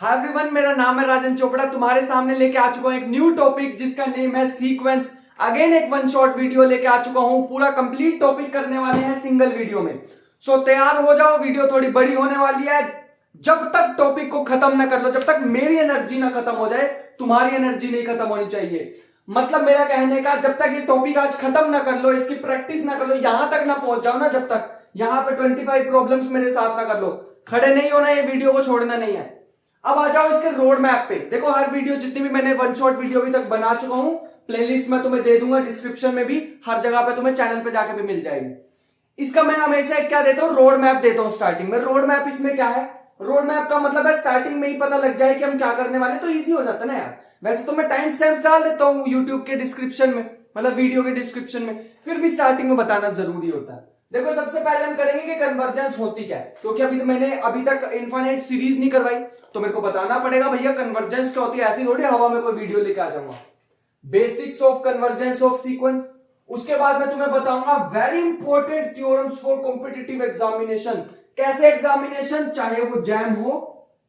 Hi everyone, मेरा नाम है राजन चोपड़ा। तुम्हारे सामने लेके आ चुका हूं एक न्यू टॉपिक जिसका नेम है सीक्वेंस। अगेन एक वन शॉट वीडियो लेके आ चुका हूं। पूरा कंप्लीट टॉपिक करने वाले हैं सिंगल वीडियो में। सो तैयार हो जाओ, वीडियो थोड़ी बड़ी होने वाली है। जब तक टॉपिक को खत्म ना कर लो, जब तक मेरी एनर्जी ना खत्म हो जाए, तुम्हारी एनर्जी नहीं खत्म होनी चाहिए। मतलब मेरा कहने का, जब तक ये टॉपिक आज खत्म ना कर लो, इसकी प्रैक्टिस ना कर लो, यहां तक ना पहुंच जाओ ना, जब तक यहां पे 25 प्रॉब्लम्स मेरे साथ ना कर लो, खड़े नहीं होना, ये वीडियो को छोड़ना नहीं है। अब आ जाओ इसके रोड मैप पे। देखो, हर वीडियो जितनी भी मैंने वन शॉट वीडियो अभी तक बना चुका हूं, प्लेलिस्ट में तुम्हें दे दूंगा, डिस्क्रिप्शन में भी, हर जगह पे तुम्हें चैनल पे जाके भी मिल जाएगी। इसका मैं हमेशा एक क्या देता हूं, रोड मैप देता हूं स्टार्टिंग में। रोड मैप इसमें क्या है, रोड मैप का मतलब है स्टार्टिंग में ही पता लग जाए कि हम क्या करने वाले, तो इजी हो जाता है ना यार। वैसे तो मैं टाइम स्टैम्प्स डाल देता हूं यूट्यूब के डिस्क्रिप्शन में, मतलब वीडियो के डिस्क्रिप्शन में, फिर भी स्टार्टिंग में बताना जरूरी होता है। देखो, सबसे पहले हम करेंगे कि कन्वर्जेंस होती क्या है, क्योंकि अभी तो मैंने अभी तक इनफाइनाइट सीरीज नहीं करवाई, तो मेरे को बताना पड़ेगा भैया कन्वर्जेंस क्या होती है। ऐसी थोड़ी हवा में कोई वीडियो लेके आ जाऊंगा। Basics of convergence of sequence, उसके बाद मैं तुम्हें बताऊंगा very important theorems for competitive examination. कैसे एग्जामिनेशन, चाहे वो जैम हो,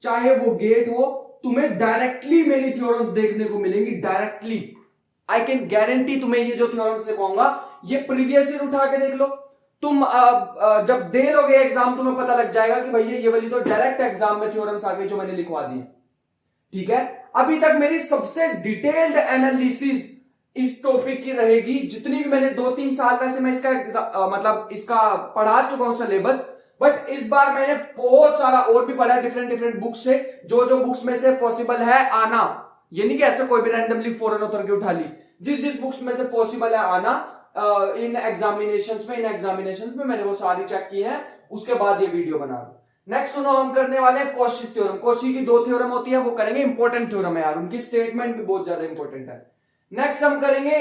चाहे वो गेट हो, तुम्हें डायरेक्टली मेरी थ्योरम्स देखने को मिलेंगी, डायरेक्टली। आई कैन गारंटी तुम्हें ये जो थ्योरम्स दिखाऊंगा, ये प्रीवियस ईयर उठा के देख लो। तुम जब दे लोगे एग्जाम, तुम्हें पता लग जाएगा कि भैया ये वाली तो डायरेक्ट एग्जाम में थ्योरम्स आ गई जो मैंने लिखवा दी। ठीक है, अभी तक मेरी सबसे डिटेल्ड एनालिसिस इस टॉपिक की रहेगी, जितनी भी मैंने 2-3 साल वैसे मैं इसका मतलब इसका पढ़ा चुका हूं सिलेबस, बट इस बार मैंने बहुत सारा और भी पढ़ा डिफरेंट डिफरेंट बुक से, जो जो बुक्स में से पॉसिबल है आना। ये नहीं कि ऐसे कोई भी रैंडमली फॉरन उतर के उठा ली, जिस जिस बुक्स में से पॉसिबल है आना इन एग्जामिनेशंस में मैंने वो सारी चेक की है, उसके बाद ये वीडियो बना रहा हूं। नेक्स्ट सुनो, हम करने वाले हैं कॉशी थ्योरम। कॉशी की 2 थ्योरम होती है, वो करेंगे। इंपॉर्टेंट थ्योरम है यार, उनकी स्टेटमेंट भी बहुत ज्यादा इंपॉर्टेंट है। नेक्स्ट हम करेंगे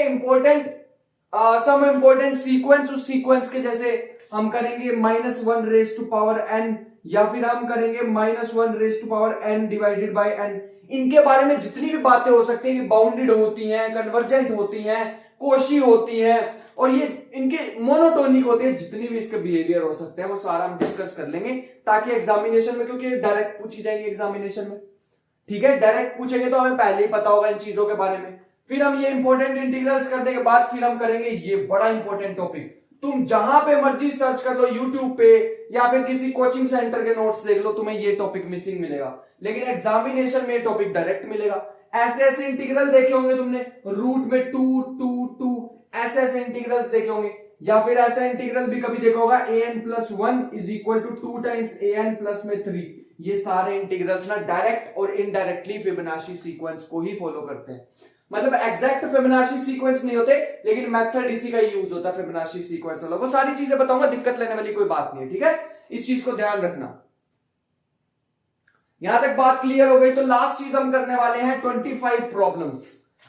सम इंपॉर्टेंट सीक्वेंस। उस सीक्वेंस के जैसे हम करेंगे -1 रेज टू पावर n, या फिर हम करेंगे -1 raise to power n divided by n। इनके बारे में जितनी भी बातें हो सकती है कि बाउंडेड होती हैं, कन्वर्जेंट होती हैं, कोशी होती है, और ये इनके मोनोटोनिक होते हैं, जितनी भी इसके बिहेवियर हो सकते हैं वो सारा हम डिस्कस कर लेंगे, ताकि एग्जामिनेशन में, क्योंकि डायरेक्ट पूछी जाएंगे एग्जामिनेशन में। ठीक है, डायरेक्ट पूछेंगे तो हमें पहले ही पता होगा इन चीजों के बारे में। फिर हम ये इंपॉर्टेंट इंटीग्रल्स करने के बाद फिर हम करेंगे ये बड़ा इंपॉर्टेंट टॉपिक। तुम जहां पे मर्जी सर्च कर लो यूट्यूब पे, या फिर किसी कोचिंग सेंटर के नोट्स देख लो, तुम्हें ये टॉपिक मिसिंग मिलेगा, लेकिन एग्जामिनेशन में ये टॉपिक डायरेक्ट मिलेगा। ऐसे ऐसे इंटीग्रल देखे होंगे तुमने, रूट में 2 2 2, ऐसे ऐसे इंटीग्रल्स देखे होंगे, या फिर ऐसा इंटीग्रल भी कभी देखा होगा, an+1 is equal to 2 times an plus में 3। ये सारे इंटीग्रल्स ना डायरेक्ट और इनडायरेक्टली फिबोनाची सीक्वेंस को ही फॉलो करते हैं। मतलब एग्जैक्ट फिबोनाची सीक्वेंस नहीं होते, लेकिन मेथड इसी का यूज होता है, फिबोनाची सीक्वेंस वाला। वो सारी चीजें बताऊंगा, दिक्कत लेने वाली कोई बात नहीं है। ठीक है, इस चीज को ध्यान रखना। यहां तक बात क्लियर हो गई, तो लास्ट चीज हम करने वाले हैं 25 प्रॉब्लम्स।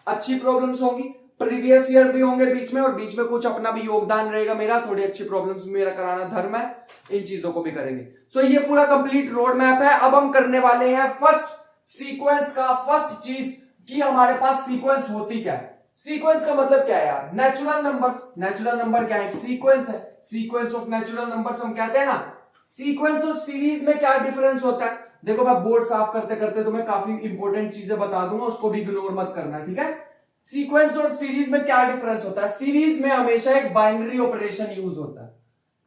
अच्छी प्रॉब्लम्स होंगी, प्रीवियस ईयर भी होंगे बीच में, और बीच में कुछ अपना भी योगदान रहेगा मेरा, थोड़ी अच्छी प्रॉब्लम्स मेरा कराना धर्म है, इन चीजों को भी करेंगे। सो ये पूरा कंप्लीट रोड मैप है। अब हम करने वाले हैं फर्स्ट सीक्वेंस का। फर्स्ट चीज कि हमारे पास सीक्वेंस होती क्या है। सीक्वेंस का मतलब क्या है यार, नेचुरल नंबर्स। नेचुरल नंबर क्या है, सीक्वेंस है। सीक्वेंस ऑफ नेचुरल नंबर्स हम कहते हैं ना। सीक्वेंस और सीरीज में क्या डिफरेंस होता है, देखो मैं बोर्ड साफ करते करते तुम्हें काफी इंपॉर्टेंट चीजें बता दूंगा, उसको भी इग्नोर मत करना। ठीक है, सीक्वेंस और सीरीज में क्या डिफरेंस होता है। सीरीज में हमेशा एक बाइनरी ऑपरेशन यूज होता है।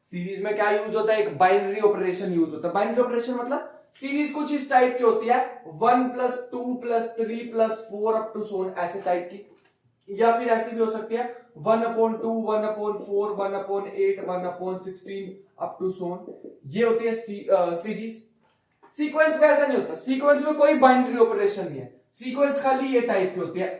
सीरीज में क्या यूज होता है, एक बाइनरी ऑपरेशन यूज होता है। बाइनरी ऑपरेशन मतलब सीरीज कुछ इस टाइप की होती है, 1 + 2 + 3 + 4 अप टू सोन, ऐसे टाइप की। या फिर ऐसी भी हो सकती है 1/2, 1/4, 1/8, 1/16 अप टू सोन। ये होती है सीरीज। सीक्वेंस में ऐसा नहीं होता, सीक्वेंस में कोई बाइनरी ऑपरेशन नहीं है। सीक्वेंस खाली ये टाइप की होती है,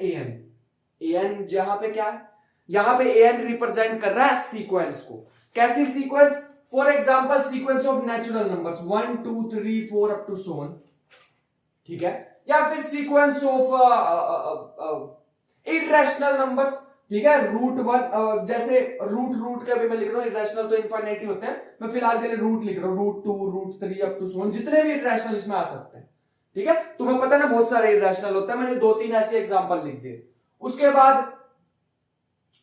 an जहां पे क्या है, यहां पे an रिप्रेजेंट कर रहा है सीक्वेंस को। कैसी sequence, for example sequence of natural numbers 1 2 3 4 up to so on. ठीक है, या फिर सीक्वेंस ऑफ इररेशनल नंबर्स। ठीक है, √1, जैसे रूट के अभी मैं लिख रहा हूं, इररेशनल तो इनफाइनाइट होते हैं, मैं फिलहाल के लिए रूट लिख रहा हूं, √2 √3 अप टू सोन, जितने भी इररेशनल इसमें आ सकते हैं। ठीक है, तुम्हें पता है ना बहुत सारे इररेशनल होते हैं, मैंने 2-3 ऐसे एग्जांपल लिख दिए। उसके बाद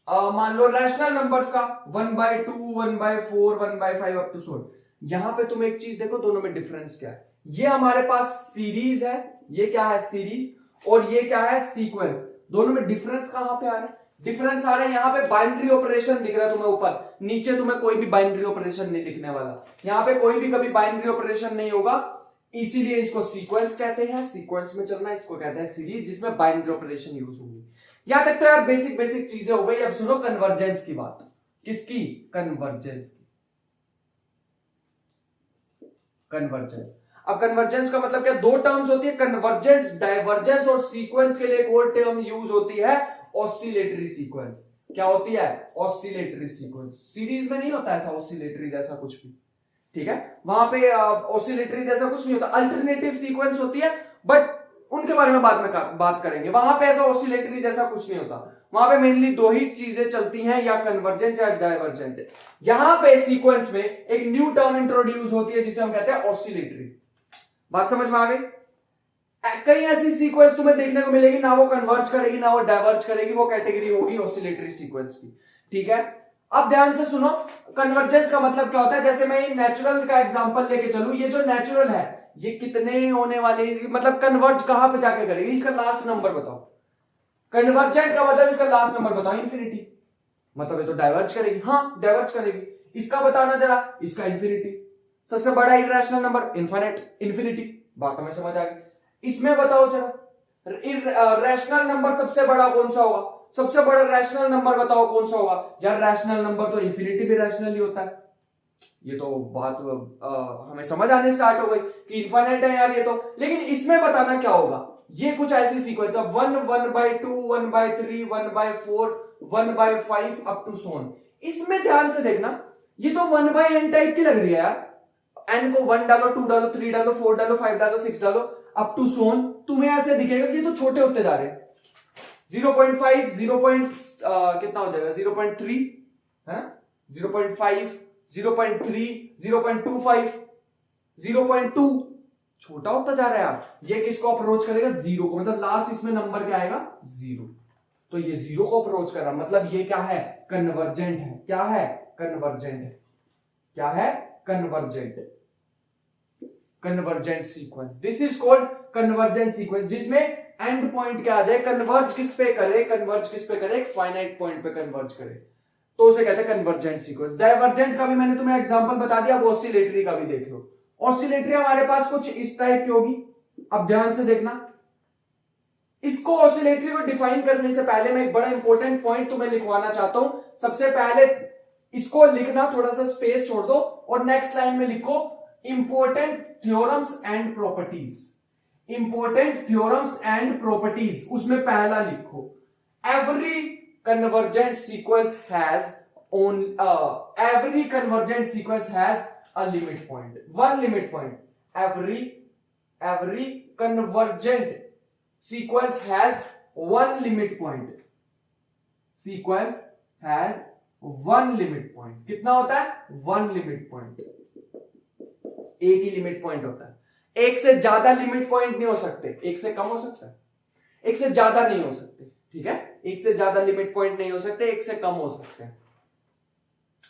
मान लो रैशनल नंबर्स का 1/2, 1/4, 1/5 अप टू सोन। यहां पे तुम एक चीज देखो, दोनों में डिफरेंस क्या है। ये हमारे पास सीरीज है, ये क्या है सीरीज, और ये क्या है सीक्वेंस। दोनों में डिफरेंस कहां पे आ रहा है, डिफरेंस आ रहा है यहाँ पे बाइनरी ऑपरेशन दिख रहा है तुम्हें ऊपर, नीचे तुम्हें कोई भी बाइनरी ऑपरेशन नहीं दिखने वाला, यहाँ पे कोई भी कभी बाइनरी ऑपरेशन नहीं होगा, इसीलिए इसको सीक्वेंस कहते हैं, सीक्वेंस में चलना, इसको कहते हैं सीरीज जिसमें बाइनरी ऑपरेशन यूज होंगी। यहां तक तो यार बेसिक बेसिक चीजें हो गई। अब सुनो कन्वर्जेंस की बात। किसकी, कन्वर्जेंस की, कन्वर्जेंस। अब कन्वर्जेंस का मतलब क्या, दो टर्म्स होती है, कन्वर्जेंस, डाइवर्जेंस, और सीक्वेंस के लिए एक और टर्म यूज होती है ऑसिलेटरी सीक्वेंस। क्या होती है, ऑसिलेटरी सीक्वेंस। सीरीज में नहीं होता ऐसा ऑसिलेटरी जैसा कुछ भी, ठीक है, वहां पे ऑसिलेटरी जैसा कुछ नहीं होता, अल्टरनेटिव सीक्वेंस होती है, बट उनके बारे में बाद में बात करेंगे। वहां पे ऐसा ऑसिलेटरी जैसा कुछ नहीं होता, वहां पे मेनली दो ही चीजें चलती हैं, या कन्वर्जेंट या डाइवर्जेंट। यहां पे सीक्वेंस में एक न्यू टर्म इंट्रोड्यूस होती है जिसे हम कहते हैं ऑसिलेटरी। बात समझ में आ गई। कई ऐसी सीक्वेंस तुम्हें देखने को मिलेगी, ना वो कन्वर्ज करेगी ना वो डाइवर्ज करेगी, वो कैटेगरी होगी ऑसिलेटरी सीक्वेंस की, ठीक है। अब ध्यान से सुनो, कन्वर्जेंस का मतलब क्या होता है। जैसे मैं नेचुरल का एग्जांपल लेके चलूं, ये जो नेचुरल है ये कितने होने वाले, मतलब कन्वर्ज कहां पे जाके करेगी, इसका लास्ट नंबर बताओ। कन्वर्जेंट का मतलब इसका लास्ट नंबर बताओ, इंफिनिटी, मतलब ये तो डाइवर्ज करेगी, हाँ डाइवर्ज करेगी। इसका बताना जरा, इसका इंफिनिटी। सबसे बड़ा इरेशनल नंबर इनफाइनाइट, इंफिनिटी, बात हमें समझ आ गई। इसमें बताओ जरा, रैशनल नंबर सबसे बड़ा कौन सा होगा, सबसे बड़ा रैशनल नंबर बताओ कौन सा होगा। यार रैशनल नंबर तो इंफिनिटी भी रैशनल ही होता है। ये तो बात हमें समझ आने स्टार्ट हो गई कि इनफाइनाइट है यार ये तो। लेकिन इसमें बताना क्या होगा, ये कुछ ऐसी सीक्वेंस है 1, 1/2, 1/3, 1/4, 1/5 अप टू सोन। इसमें ध्यान से देखना, ये तो 1/n टाइप की लग रही है यार। n को 1 डालो, 2 डालो, 3 डालो, 4 डालो, 5 डालो, 6 डालो, अप टू सोन। तुम्हें ऐसे दिखेगा कि ये तो छोटे होते जा रहे हैं। 0.5, 0. कितना हो जाएगा, 0.3 है, 0.5, 0.3, 0.25, 0.2, छोटा होता जा रहा है यार। ये किसको अप्रोच करेगा, जीरो को, मतलब लास्ट इसमें नंबर क्या आएगा, जीरो। तो ये जीरो को अप्रोच कर रहा, मतलब ये क्या है, कन्वर्जेंट है। क्या है, कन्वर्जेंट है। क्या है, convergent, convergent sequence. This is called convergent sequence, जिसमें एंड पॉइंट क्या आ जाए, कन्वर्ज किस पे करे, कन्वर्ज किस पे करे, एक फाइनाइट पॉइंट पे कन्वर्ज करे, तो उसे कहते हैं कन्वर्जेंट सीक्वेंस। डाइवर्जेंट का भी मैंने तुम्हें एग्जांपल बता दिया, अब ऑसिलेटरी का भी देख लो। ऑसिलेटरी हमारे पास कुछ इस टाइप की होगी। अब ध्यान से देखना, इसको ऑसिलेटरी को डिफाइन करने से पहले मैं एक बड़ा इंपॉर्टेंट पॉइंट तुम्हें लिखवाना चाहता हूं। सबसे पहले इसको लिखना, थोड़ा सा स्पेस छोड़ दो और नेक्स्ट लाइन में लिखो important theorems and properties. Important theorems and properties, उसमें पहला लिखो every convergent sequence has every convergent sequence has a limit point, one limit point. Every convergent sequence has one limit point. Sequence has one limit point. कितना होता है, one limit point. एक ही limit point होता है, एक से ज्यादा limit point नहीं हो सकते, एक से कम हो सकता है, एक से ज्यादा नहीं हो सकते, ठीक है, एक से ज्यादा लिमिट पॉइंट नहीं हो सकते, एक से कम हो सकते हैं।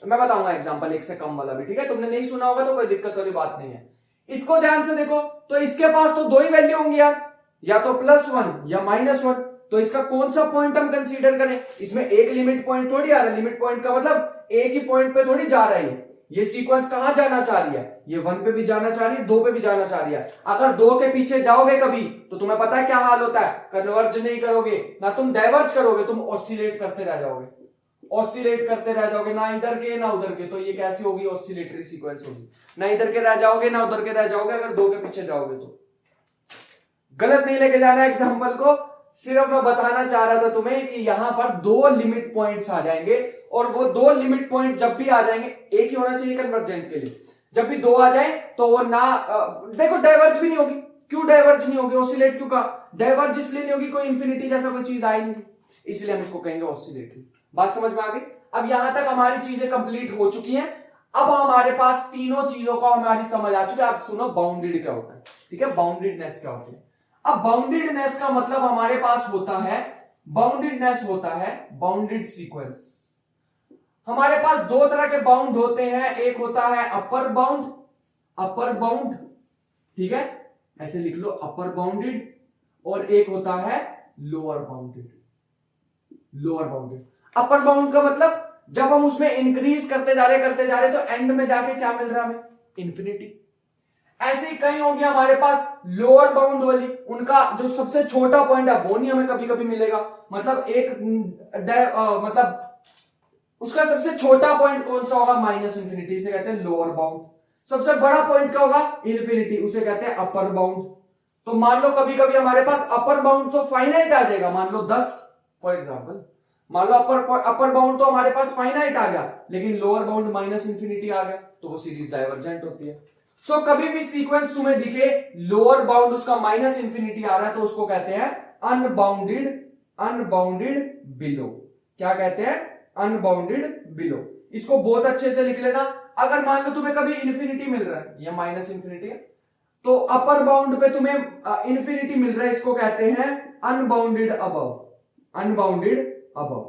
मैं बताऊंगा एग्जांपल एक से कम वाला भी, ठीक है, तुमने नहीं सुना होगा तो कोई दिक्कत वाली बात नहीं है। इसको ध्यान से देखो, तो इसके पास तो दो ही वैल्यू होंगी यार, या तो +1 या -1, तो इसका कौन सा पॉइंट हम कंसीडर करें। इसमें एक लिमिट पॉइंट थोड़ी आ रहा है, लिमिट पॉइंट का मतलब एक ही पॉइंट पे थोड़ी जा रहा है। ये सीक्वेंस कहां जाना चाह रही है, ये 1 पे भी जाना चाह रही है, 2 पे भी जाना चाह रही है। अगर 2 के पीछे जाओगे कभी तो तुम्हें पता है क्या हाल होता है, कन्वर्ज नहीं करोगे, ना तुम डाइवर्ज करोगे, तुम ऑसिलेट करते रह जाओगे, ऑसिलेट करते रह जाओगे, ना इधर के ना उधर के। तो ये कैसी होगी, ऑसिलेटरी सीक्वेंस होगी, ना इधर के रह जाओगे ना उधर के रह जाओगे। अगर 2 के पीछे जाओगे तो गलत नहीं लेके जाना एग्जाम्पल को, सिर्फ मैं बताना चाह रहा था तुम्हें कि यहां पर 2 लिमिट पॉइंट्स आ जाएंगे, और वो 2 लिमिट पॉइंट्स जब भी आ जाएंगे, एक ही होना चाहिए कन्वर्जेंट के लिए, जब भी 2 आ जाए तो वो ना देखो डाइवर्ज भी नहीं होगी। क्यों डाइवर्ज नहीं होगी, ऑसिलेट क्यों कहा, डाइवर्ज इसलिए नहीं होगी, कोई इंफिनिटी जैसा कोई चीज आई नहीं, इसलिए हम इसको कहेंगे ऑसिलेटरी। बात समझ में आ गई। अब यहां तक हमारी चीजें कंप्लीट हो चुकी हैं। अब हमारे पास तीनों चीजों का हमारी समझ आ चुकी है। आप सुनो बाउंडेड क्या होता है, ठीक है, बाउंडेडनेस क्या होती है। अब बाउंडेडनेस का मतलब हमारे पास होता है, बाउंडेडनेस होता है बाउंडेड सीक्वेंस। हमारे पास 2 तरह के बाउंड होते हैं, एक होता है अपर बाउंड, ठीक है, ऐसे लिख लो अपर बाउंडेड, और एक होता है lower bounded. Lower bounded, upper bound का मतलब जब हम उसमें इंक्रीज करते जा रहे तो एंड में जाके क्या मिल रहा है हमें, इंफिनिटी। ऐसे ही कई होंगे हमारे पास लोअर बाउंड वाली, उनका जो सबसे छोटा पॉइंट है वो नहीं हमें कभी कभी मिलेगा, मतलब मतलब उसका सबसे छोटा पॉइंट कौन सा होगा, माइनस इंफिनिटी, से कहते हैं लोअर बाउंड। सबसे बड़ा पॉइंट क्या होगा, इंफिनिटी, उसे कहते हैं अपर बाउंड। तो मान लो कभी कभी हमारे पास अपर बाउंड तो फाइनाइट आ जाएगा, मान लो 10 फॉर एग्जाम्पल, मान लो अपर बाउंड तो हमारे पास फाइनाइट आ गया, लेकिन लोअर बाउंड माइनस इंफिनिटी आ गया, तो वो सीरीज डाइवर्जेंट होती है। सो कभी भी सीक्वेंस तुम्हें दिखे लोअर बाउंड उसका माइनस इंफिनिटी आ रहा है, तो उसको कहते हैं अनबाउंडेड, अनबाउंडेड बिलो। क्या कहते हैं, अनबाउंडेड बिलो। इसको बहुत अच्छे से लिख लेना। अगर मान लो तुम्हें कभी इंफिनिटी मिल रहा है, ये माइनस इंफिनिटी है, तो अपर बाउंड पे तुम्हें इंफिनिटी मिल रहा है, इसको कहते हैं unbounded above, unbounded above,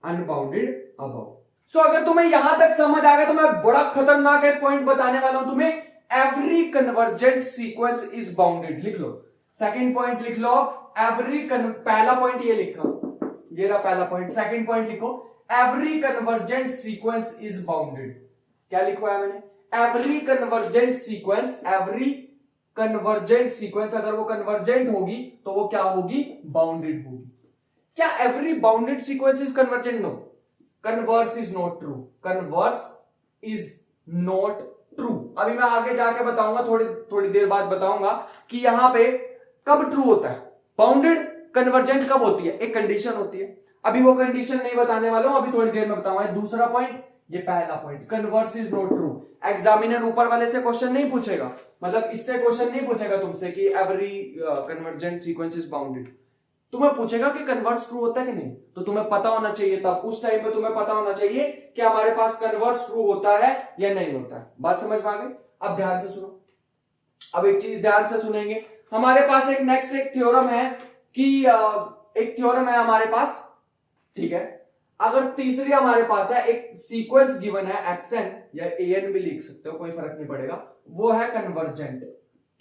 unbounded above. So अगर तुम्हें यहां तक समझ आ गया तो मैं बड़ा खतरनाक एक पॉइंट बताने वाला हूं तुम्हें, every convergent sequence is bounded. लिख लो, सेकंड पॉइंट लिख लो, पहला पॉइंट ये लिखा, ये रहा पहला पॉइंट। सेकंड पॉइंट लिखो, every convergent sequence is bounded. क्या लिखवाया मैंने, every convergent sequence, every convergent sequence अगर वो कन्वर्जेंट होगी तो वो क्या होगी, बाउंडेड होगी। क्या every bounded sequence is convergent, no, converse is not true, converse is not true. अभी मैं आगे जाके बताऊंगा, थोड़ी देर बाद बताऊंगा कि यहां पे कब ट्रू होता है। बाउंडेड कन्वर्जेंट कब होती है, एक कंडीशन होती है, अभी वो कंडीशन नहीं बताने वाला हूं, अभी थोड़ी देर में बताऊंगा। दूसरा पॉइंट, ये पहला point, converse is not true. Examiner ऊपर वाले से क्वेश्चन नहीं पूछेगा, मतलब इससे क्वेश्चन नहीं पूछेगा तुमसे कि every convergent sequence is bounded, तुम्हें पूछेगा कि कन्वर्स ट्रू होता है कि नहीं, तो तुम्हें पता होना चाहिए, तब उस टाइम पे तुम्हें पता होना चाहिए कि हमारे पास कन्वर्स ट्रू होता है या नहीं होता है। बात समझ में आ गई? अब ध्यान से सुनो, अब एक चीज ध्यान से सुनेंगे। हमारे पास एक नेक्स्ट एक थ्योरम है कि एक थ्योरम है हमारे पास, ठीक है। अगर तीसरी हमारे पास है एक सीक्वेंस गिवन है xn या an भी लिख सकते हो, कोई फर्क नहीं पड़ेगा, वो है कन्वर्जेंट।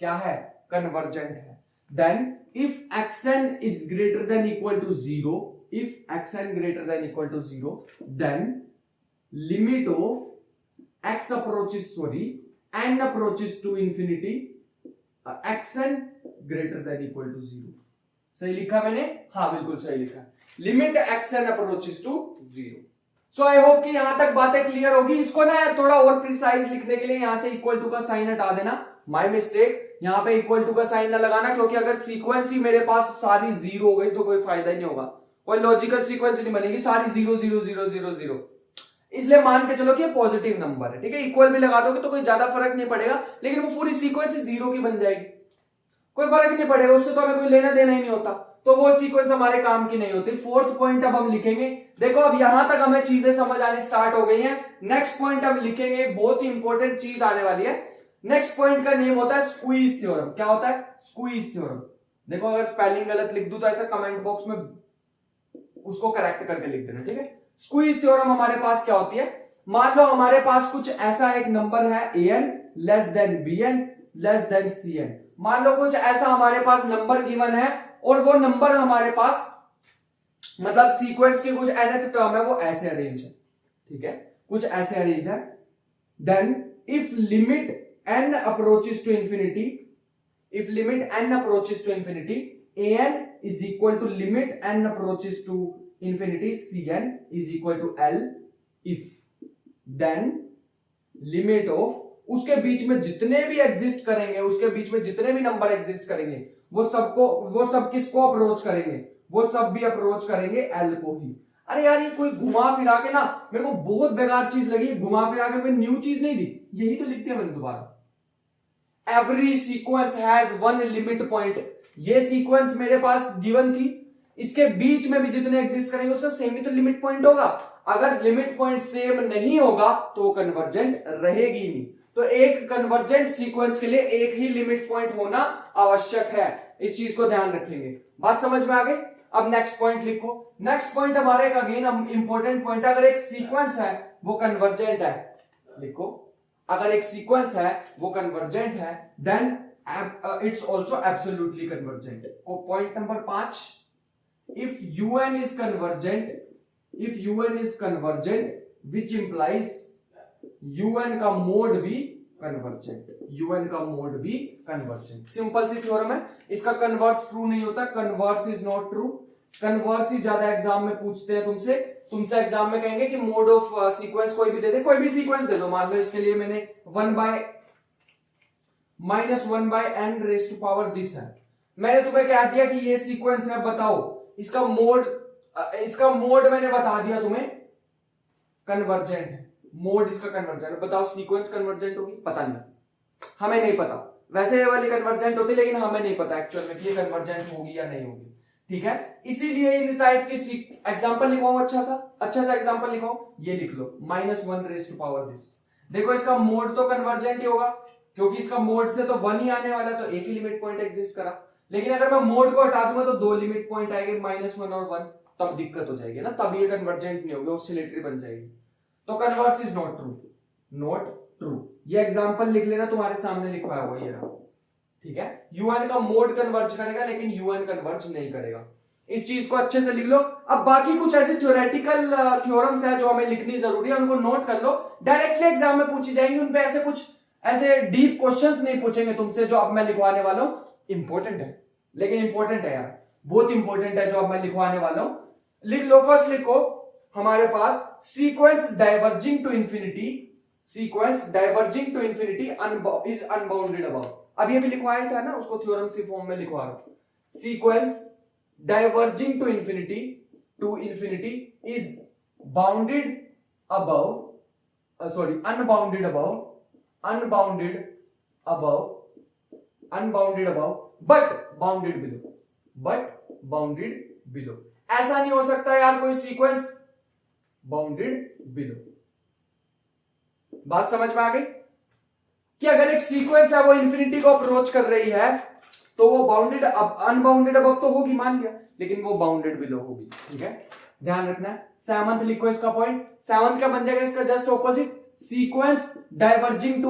क्या है, कन्वर्जेंट है। Then if xn is greater than equal to 0, if xn greater than equal to 0, then limit of x approaches, n approaches to infinity, xn greater than equal to 0। सही लिखा मैंने? हाँ बिल्कुल सही लिखा। Limit xn approaches to 0। So I hope कि यहां तक बातें क्लियर होगी। इसको ना थोड़ा और प्रिसाइज लिखने के लिए यहां से इक्वल टू का साइन हटा देना, माय मिस्टेक। यहां पे इक्वल टू का साइन ना लगाना, क्योंकि अगर सीक्वेंस ही मेरे पास सारी जीरो हो गई तो कोई फायदा ही नहीं होगा, कोई लॉजिकल सीक्वेंस नहीं बनेगी, सारी 0 0 0 0 0। इसलिए मान के चलो कि ये पॉजिटिव नंबर है, ठीक है। इक्वल भी लगा दोगे तो कोई ज्यादा फर्क नहीं पड़ेगा, लेकिन वो पूरी सीक्वेंस 0 की बन जाएगी, कोई फर्क नहीं पड़ेगा, उससे तो हमें कोई लेना देना ही नहीं होता, तो वो सीक्वेंस हमारे काम की नहीं होती। फोर्थ पॉइंट अब हम लिखेंगे। देखो अब यहां तक हमें चीजें समझ आनी स्टार्ट हो गई हैं। नेक्स्ट पॉइंट हम लिखेंगे, बहुत ही इंपॉर्टेंट चीज आने वाली है। नेक्स्ट पॉइंट का नेम होता है स्क्वीज थ्योरम। क्या होता है? Squeeze theorem. देखो अगर स्पेलिंग गलत लिख दूं तो ऐसा कमेंट बॉक्स में उसको करेक्ट करके लिख देना, ठीक है। स्क्वीज थ्योरम हमारे पास क्या होती है, मान लो हमारे पास कुछ ऐसा एक नंबर है an less than bn less than cn। मान लो कुछ ऐसा हमारे पास नंबर गिवन है और वो नंबर हमारे पास मतलब सीक्वेंस के कुछ nth टर्म है, वो ऐसे अरेंज है, ठीक है, कुछ ऐसे अरेंज है। Then if limit n approaches to infinity, if limit n approaches to infinity, an is equal to limit n approaches to infinity, cn is equal to l, if then limit of, उसके बीच में जितने भी exist करेंगे, उसके बीच में जितने भी number exist करेंगे, वो सब किसको अप्रोच करेंगे, वो सब भी अप्रोच करेंगे एल को ही। अरे यार ये कोई घुमा फिरा के ना मेरे को बहुत बेकार चीज लगी, घुमा फिरा के कोई न्यू चीज नहीं दी, यही तो लिख दिया मैंने दोबारा। Every sequence has one limit point. ये सीक्वेंस मेरे पास गिवन थी, इसके बीच में भी जितने एग्जिस्ट करेंगे उसका सेम ही तो लिमिट पॉइंट होगा। अगर लिमिट पॉइंट सेम नहीं होगा तो वो कन्वर्जेंट रहेगी नहीं। तो एक कन्वर्जेंट सीक्वेंस के लिए एक ही लिमिट पॉइंट होना आवश्यक है, इस चीज को ध्यान रखेंगे। बात समझ में आ गई? अब नेक्स्ट पॉइंट लिखो। नेक्स्ट पॉइंट हमारे एक अगेन इंपॉर्टेंट पॉइंट है, अगर एक सीक्वेंस है वो कन्वर्जेंट है, लिखो अगर एक सीक्वेंस है वो कन्वर्जेंट है then it's also absolutely convergent. Point number 5, if u n is convergent which implies u n का मोड भी कन्वर्जेंट। सिंपल सी थ्योरम है, इसका कन्वर्स ट्रू नहीं होता, converse is not true. Converse ही ज्यादा एग्जाम में पूछते हैं तुमसे एग्जाम में कहेंगे कि मोड ऑफ सीक्वेंस कोई भी दे दे, कोई भी सीक्वेंस दे दो। मान लो इसके लिए मैंने 1/-1/n rays to power this है, मैंने तुम्हें कह दिया कि ये सीक्वेंस है, बताओ इसका मोड मैंने बता दिया तुम्हें कन्वर्जेंट है, मोड इसका कन्वर्जेंट है, बताओ सीक्वेंस कन्वर्जेंट होगी? पता नहीं, हमें नहीं पता। वैसे ये वाली कन्वर्जेंट होती, लेकिन हमें नहीं पता एक्चुअल में कि ये कन्वर्जेंट होगी या नहीं होगी, ठीक है। इसीलिए इन टाइप की एग्जांपल लिखवाऊं, अच्छा सा एग्जांपल लिखवाऊं, ये लिख लो -1 रेज़ टू पावर दिस। देखो इसका मोड तो कन्वर्जेंट ही होगा, क्योंकि इसका मोड से तो 1 ही आने वाला, तो एक ही लिमिट पॉइंट एग्जिस्ट करा। लेकिन अगर मैं मोड को हटा दूंगा तो 2 लिमिट पॉइंट आएंगे, -1 और 1, तब दिक्कत हो जाएगी ना, तब ये कन्वर्जेंट नहीं होगी, ऑसिलेटरी बन जाएगी। तो कन्वर्स इज नॉट ट्रू। ये एग्जांपल लिख लेना, तुम्हारे सामने लिखवाया हुआ ये रहा, ठीक है। यूएन का मोड कन्वर्ज करेगा, लेकिन यूएन कन्वर्ज नहीं करेगा। इस चीज को अच्छे से लिख लो। अब बाकी कुछ ऐसे थ्योरेटिकल थ्योरम्स है जो हमें लिखनी जरूरी है, उनको नोट कर लो, डायरेक्टली एग्जाम में पूछी जाएंगी। उनपे ऐसे डीप क्वेश्चंस नहीं पूछेंगे तुमसे जो अब मैं लिखवाने वाला हूं। इंपॉर्टेंट है, लेकिन इंपॉर्टेंट है यार, बहुत इंपॉर्टेंट है जो अब मैं लिखवाने वाला हूं। लिख लो, फर्स्ट लिखो हमारे पास sequence diverging to infinity is unbounded above. अब ये भी लिखवाया था ना, उसको थ्योरम सी फॉर्म में लिखवा रहा हूं। Sequence diverging to infinity is unbounded above but bounded below. ऐसा नहीं हो सकता यार कोई सीक्वेंस बाउंडेड बिलो। बात समझ में आ गई कि अगर एक सीक्वेंस है वो इंफिनिटी को अप्रोच कर रही है तो वो अनबाउंडेड अबव तो होगी, मान लिया, लेकिन वो बाउंडेड बिलो होगी, ठीक है। ध्यान रखना है। सेवंथ लिखो इसका पॉइंट। सेवंथ क्या बन जाएगा इसका just opposite. Sequence diverging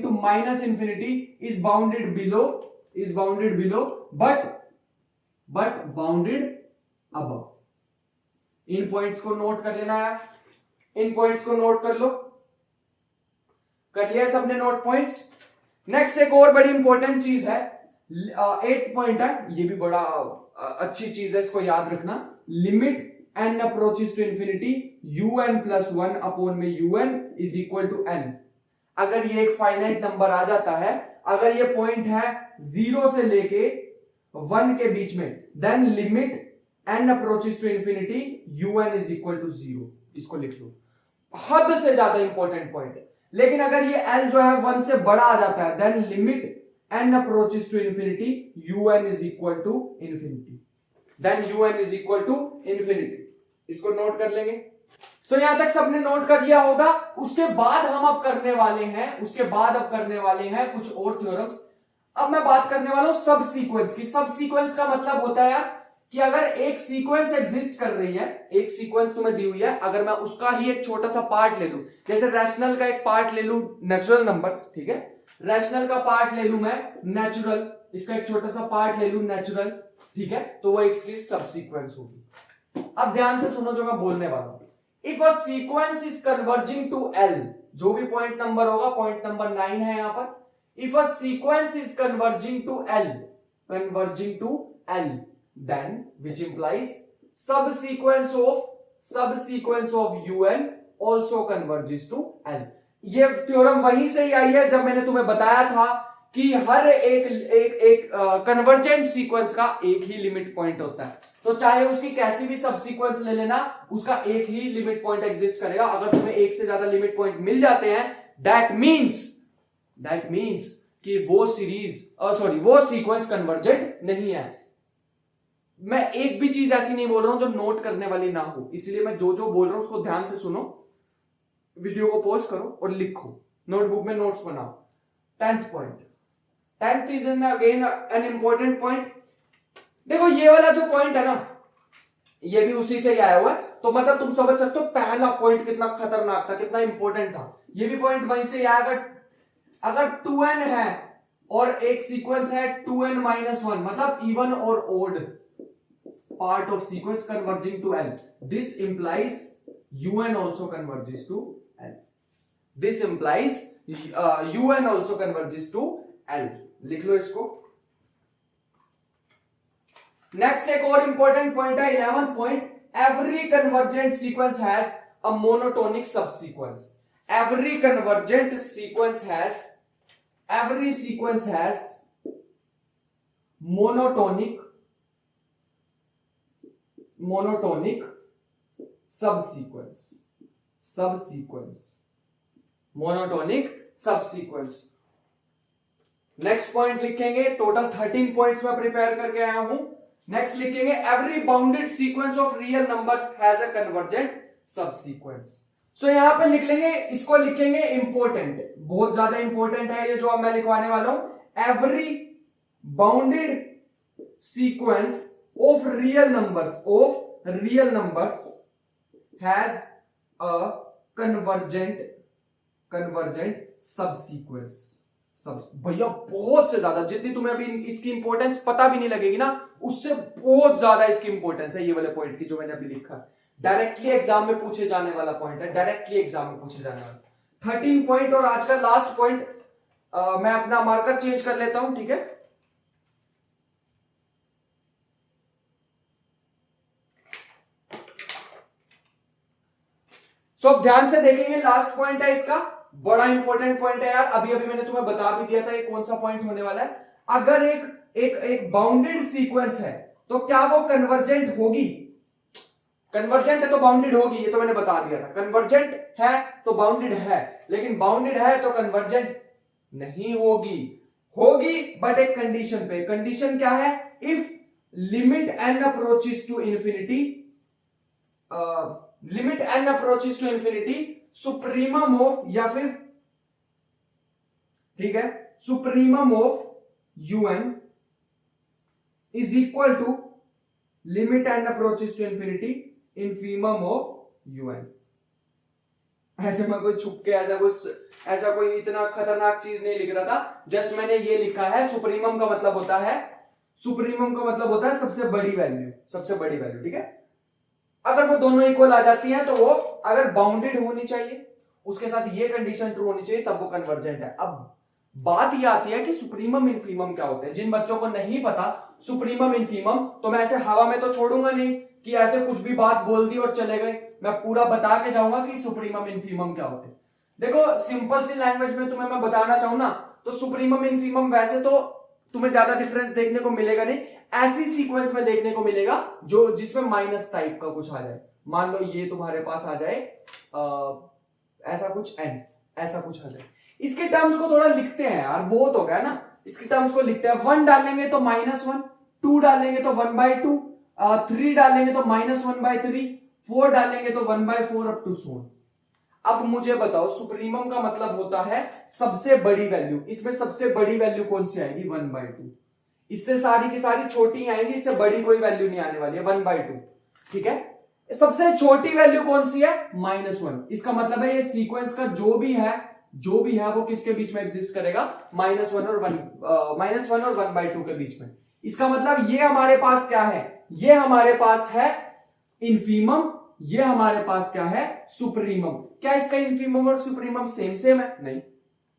to minus infinity is bounded below but bounded above. इन पॉइंट्स को नोट कर लेना है, इन पॉइंट्स को नोट कर लो। कर लिया सबने नोट पॉइंट्स। नेक्स्ट एक और बड़ी इंपॉर्टेंट चीज है, 8 पॉइंट है, ये भी बड़ा अच्छी चीज है, इसको याद रखना। Limit n approaches to infinity un plus 1 upon में un is equal to n। अगर ये एक फाइनाइट नंबर आ जाता है, अगर ये पॉइंट है 0 से लेके 1 के बीच में, then limit n approaches to infinity un is equal to 0। इसको लिख लो, हद से ज्यादा इंपॉर्टेंट पॉइंट है। लेकिन अगर ये l जो है 1 से बड़ा आ जाता है, then limit n approaches to infinity un is equal to infinity, then un is equal to infinity। इसको नोट कर लेंगे। सो यहां तक सबने नोट कर लिया होगा। उसके बाद हम अब करने वाले हैं कुछ और थ्योरम्स। अब मैं बात करने वाला हूं सब सीक्वेंस की। सब सीक्वेंस का मतलब होता है यार कि अगर एक सीक्वेंस एग्जिस्ट कर रही है, एक सीक्वेंस तुम्हें दी हुई है, अगर मैं उसका ही एक छोटा सा पार्ट ले लूं, जैसे रैशनल का एक पार्ट ले लूं नेचुरल नंबर्स, ठीक है, रैशनल का पार्ट ले लूं मैं नेचुरल, इसका एक छोटा सा पार्ट ले लूं नेचुरल, ठीक है, तो वो एक सब सीक्वेंस होगी। अब ध्यान से सुनो जो मैं बोलने वाला हूं। If a sequence is converging to L, जो भी पॉइंट नंबर होगा, पॉइंट नंबर 9 है यहां पर। If a sequence is converging to L then which implies subsequence of un also converges to L। ये थ्योरम वहीं से ही आई है जब मैंने तुम्हें बताया था कि हर एक कन्वर्जेंट सीक्वेंस का एक ही लिमिट पॉइंट होता है। तो चाहे उसकी कैसी भी सब सीक्वेंस ले लेना, उसका एक ही लिमिट पॉइंट एग्जिस्ट करेगा। अगर तुम्हें एक से ज्यादा लिमिट पॉइंट मिल जाते हैं, दैट मीन्स कि वो सीक्वेंस कन्वर्जेंट नहीं है। मैं एक भी चीज ऐसी नहीं बोल रहा हूं जो नोट करने वाली ना हो, इसलिए मैं जो बोल रहा हूं उसको ध्यान से सुनो, वीडियो को पॉज करो और लिखो, नोटबुक में नोट्स बनाओ। 10th point, 10th is again an important point. देखो ये वाला जो पॉइंट है ना, ये भी उसी से ही आया हुआ है, तो मतलब तुम समझ सकते हो पहला पॉइंट कितना खतरनाक था, कितना इंपॉर्टेंट था। ये भी पॉइंट वहीं से आया। अगर 2n है और एक सीक्वेंस है 2n माइनस 1, मतलब इवन और odd part of sequence converging to l, this implies un also converges to l. This implies un also converges to l. लिख लो इसको। नेक्स्ट एक और इंपॉर्टेंट पॉइंट है 11th point, every convergent sequence has a monotonic subsequence. Every convergent sequence has, every sequence has monotonic subsequence monotonic subsequence। Next point लिखेंगे, total 13 points में prepare करके आया हूं। नेक्स्ट लिखेंगे every bounded sequence of real numbers has a convergent subsequence. So यहां पे लिख लेंगे, इसको लिखेंगे इंपॉर्टेंट, बहुत ज्यादा इंपॉर्टेंट है ये जो अब मैं लिखवाने वाला हूं। Every bounded sequence of real numbers has a convergent subsequence. भैया बहुत से ज्यादा, जितनी तुम्हें अभी इसकी इंपॉर्टेंस पता भी नहीं लगेगी ना, उससे बहुत ज्यादा इसकी इंपॉर्टेंस है ये वाले पॉइंट की जो मैंने अभी लिखा। डायरेक्टली एग्जाम में पूछे जाने वाला पॉइंट है, डायरेक्टली एग्जाम में पूछे जाने वाला 13 पॉइंट। और आज का लास्ट पॉइंट, मैं अपना मार्कर चेंज कर लेता हूं, ठीक है। सो अब ध्यान से देखेंगे, लास्ट पॉइंट है इसका, बड़ा इंपॉर्टेंट पॉइंट है यार। अभी अभी मैंने तुम्हें बता भी दिया था ये कौन सा पॉइंट होने वाला है। अगर एक बाउंडेड सीक्वेंस है तो क्या वो कन्वर्जेंट होगी? कन्वर्जेंट है तो बाउंडेड होगी, ये तो मैंने बता दिया था। कन्वर्जेंट है तो बाउंडेड है, लेकिन बाउंडेड है तो कन्वर्जेंट नहीं होगी बट एक कंडीशन पे। कंडीशन क्या है? If limit n approaches to infinity, supremum of, या फिर ठीक है, supremum of un is equal to limit n approaches to infinity infimum of un। ऐसे मैं कोई छुप के ऐसा कोई इतना खतरनाक चीज नहीं लिख रहा था, जस्ट मैंने ये लिखा है। सुप्रीमम का मतलब होता है सबसे बड़ी वैल्यू, ठीक है। अगर वो दोनों इक्वल आ जाती हैं तो वो, अगर बाउंडेड होनी चाहिए, उसके साथ ये कंडीशन ट्रू होनी चाहिए, तब वो कन्वर्जेंट है। अब बात ये आती है कि सुप्रीमम इनफीमम क्या होते हैं। जिन बच्चों को नहीं पता सुप्रीमम इनफीमम, तो मैं ऐसे हवा में तो छोड़ूंगा नहीं कि ऐसे कुछ भी बात बोल दी और चले गए। मैं पूरा बता के जाऊंगा कि सुप्रीमम इनफीमम क्या होते हैं। देखो सिंपल सी लैंग्वेज में तुम्हें मैं बताना चाहूं ना, तो सुप्रीमम इनफीमम वैसे तो तुम्हें ज्यादा डिफरेंस देखने को मिलेगा नहीं, ऐसी सीक्वेंस में देखने को मिलेगा जो जिसमें माइनस टाइप का कुछ आ जाए। मान लो ये तुम्हारे पास आ जाए ऐसा कुछ n, ऐसा कुछ आ जाए। इसके टर्म्स को थोड़ा लिखते हैं यार, बहुत हो गया ना। इसके टर्म्स को लिखते हैं। 1 डालेंगे तो -1, 2 डालेंगे तो 1/2, 3 डालेंगे तो -1/3, 4 डालेंगे तो 1/4 अप टू सो। अब मुझे बताओ, सुप्रीमम का मतलब होता है सबसे बड़ी वैल्यू। इसमें सबसे बड़ी वैल्यू कौन सी आएगी? 1/2। इससे सारी की सारी छोटी आएंगी, इससे बड़ी कोई वैल्यू नहीं आने वाली है, 1/2, ठीक है। सबसे छोटी वैल्यू कौन सी है? -1। इसका मतलब है ये सीक्वेंस का जो भी है वो किसके बीच में एग्जिस्ट करेगा? -1 और 1/2 के बीच में। इसका मतलब ये हमारे पास क्या है? ये हमारे पास है इनफीमम, ये हमारे पास क्या है? सुप्रीमम। क्या इसका इनफीमम और सुप्रीमम सेम है? नहीं,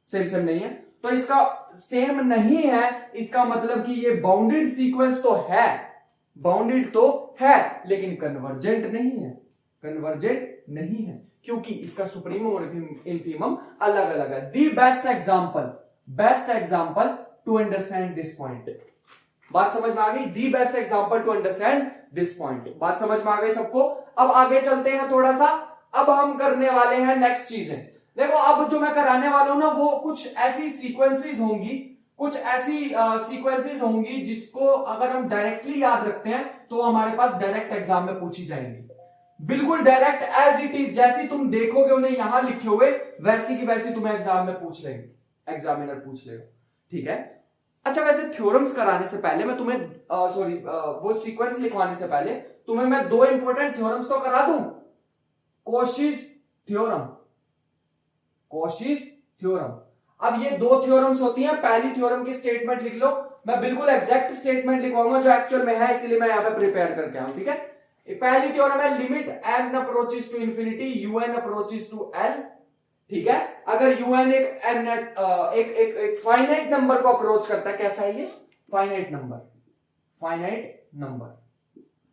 सेम नहीं है। तो इसका सेम नहीं है, इसका मतलब कि ये बाउंडेड सीक्वेंस तो है, लेकिन कन्वर्जेंट नहीं है, क्योंकि इसका सुप्रीमम और इनफीमम अलग अलग है। The best example to understand this point. बात समझ में आ गई? The best example to understand this point. बात समझ में आ गई सबको? अब आगे चलते हैं थोड़ा सा। अब हम करने वाले हैं नेक्स्ट चीजें। देखो अब जो मैं कराने वाला हूं ना, वो कुछ ऐसी सीक्वेंसेस होंगी जिसको अगर हम डायरेक्टली याद रखते हैं तो हमारे पास डायरेक्ट एग्जाम में पूछी जाएंगी। बिल्कुल डायरेक्ट एज इट इज, जैसी तुम देखोगे उन्हें यहां लिखे हुए, वैसी की वैसी तुम्हें एग्जाम में पूछ लेंगे, एग्जामिनर पूछ लेगा, ठीक है। अच्छा, वैसे थ्योरम्स कराने से पहले मैं तुम्हें वो सीक्वेंस लिखवाने से पहले तुम्हें मैं 2 इंपॉर्टेंट थ्योरम्स तो करा दूं। Cauchy's theorem, Cauchy's theorem. अब ये दो थ्योरम्स होती हैं, पहली थ्योरम की स्टेटमेंट लिख लो, मैं बिल्कुल एग्जैक्ट स्टेटमेंट लिखवाऊंगा जो एक्चुअल में है, इसलिए मैं यहां पे प्रिपेयर करके आऊं, ठीक है। पहली थ्योरम है limit n approaches to infinity un approaches to l, ठीक है। अगर un एक फाइनाइट नंबर को अप्रोच करता है, कैसा है ये फाइनाइट नंबर,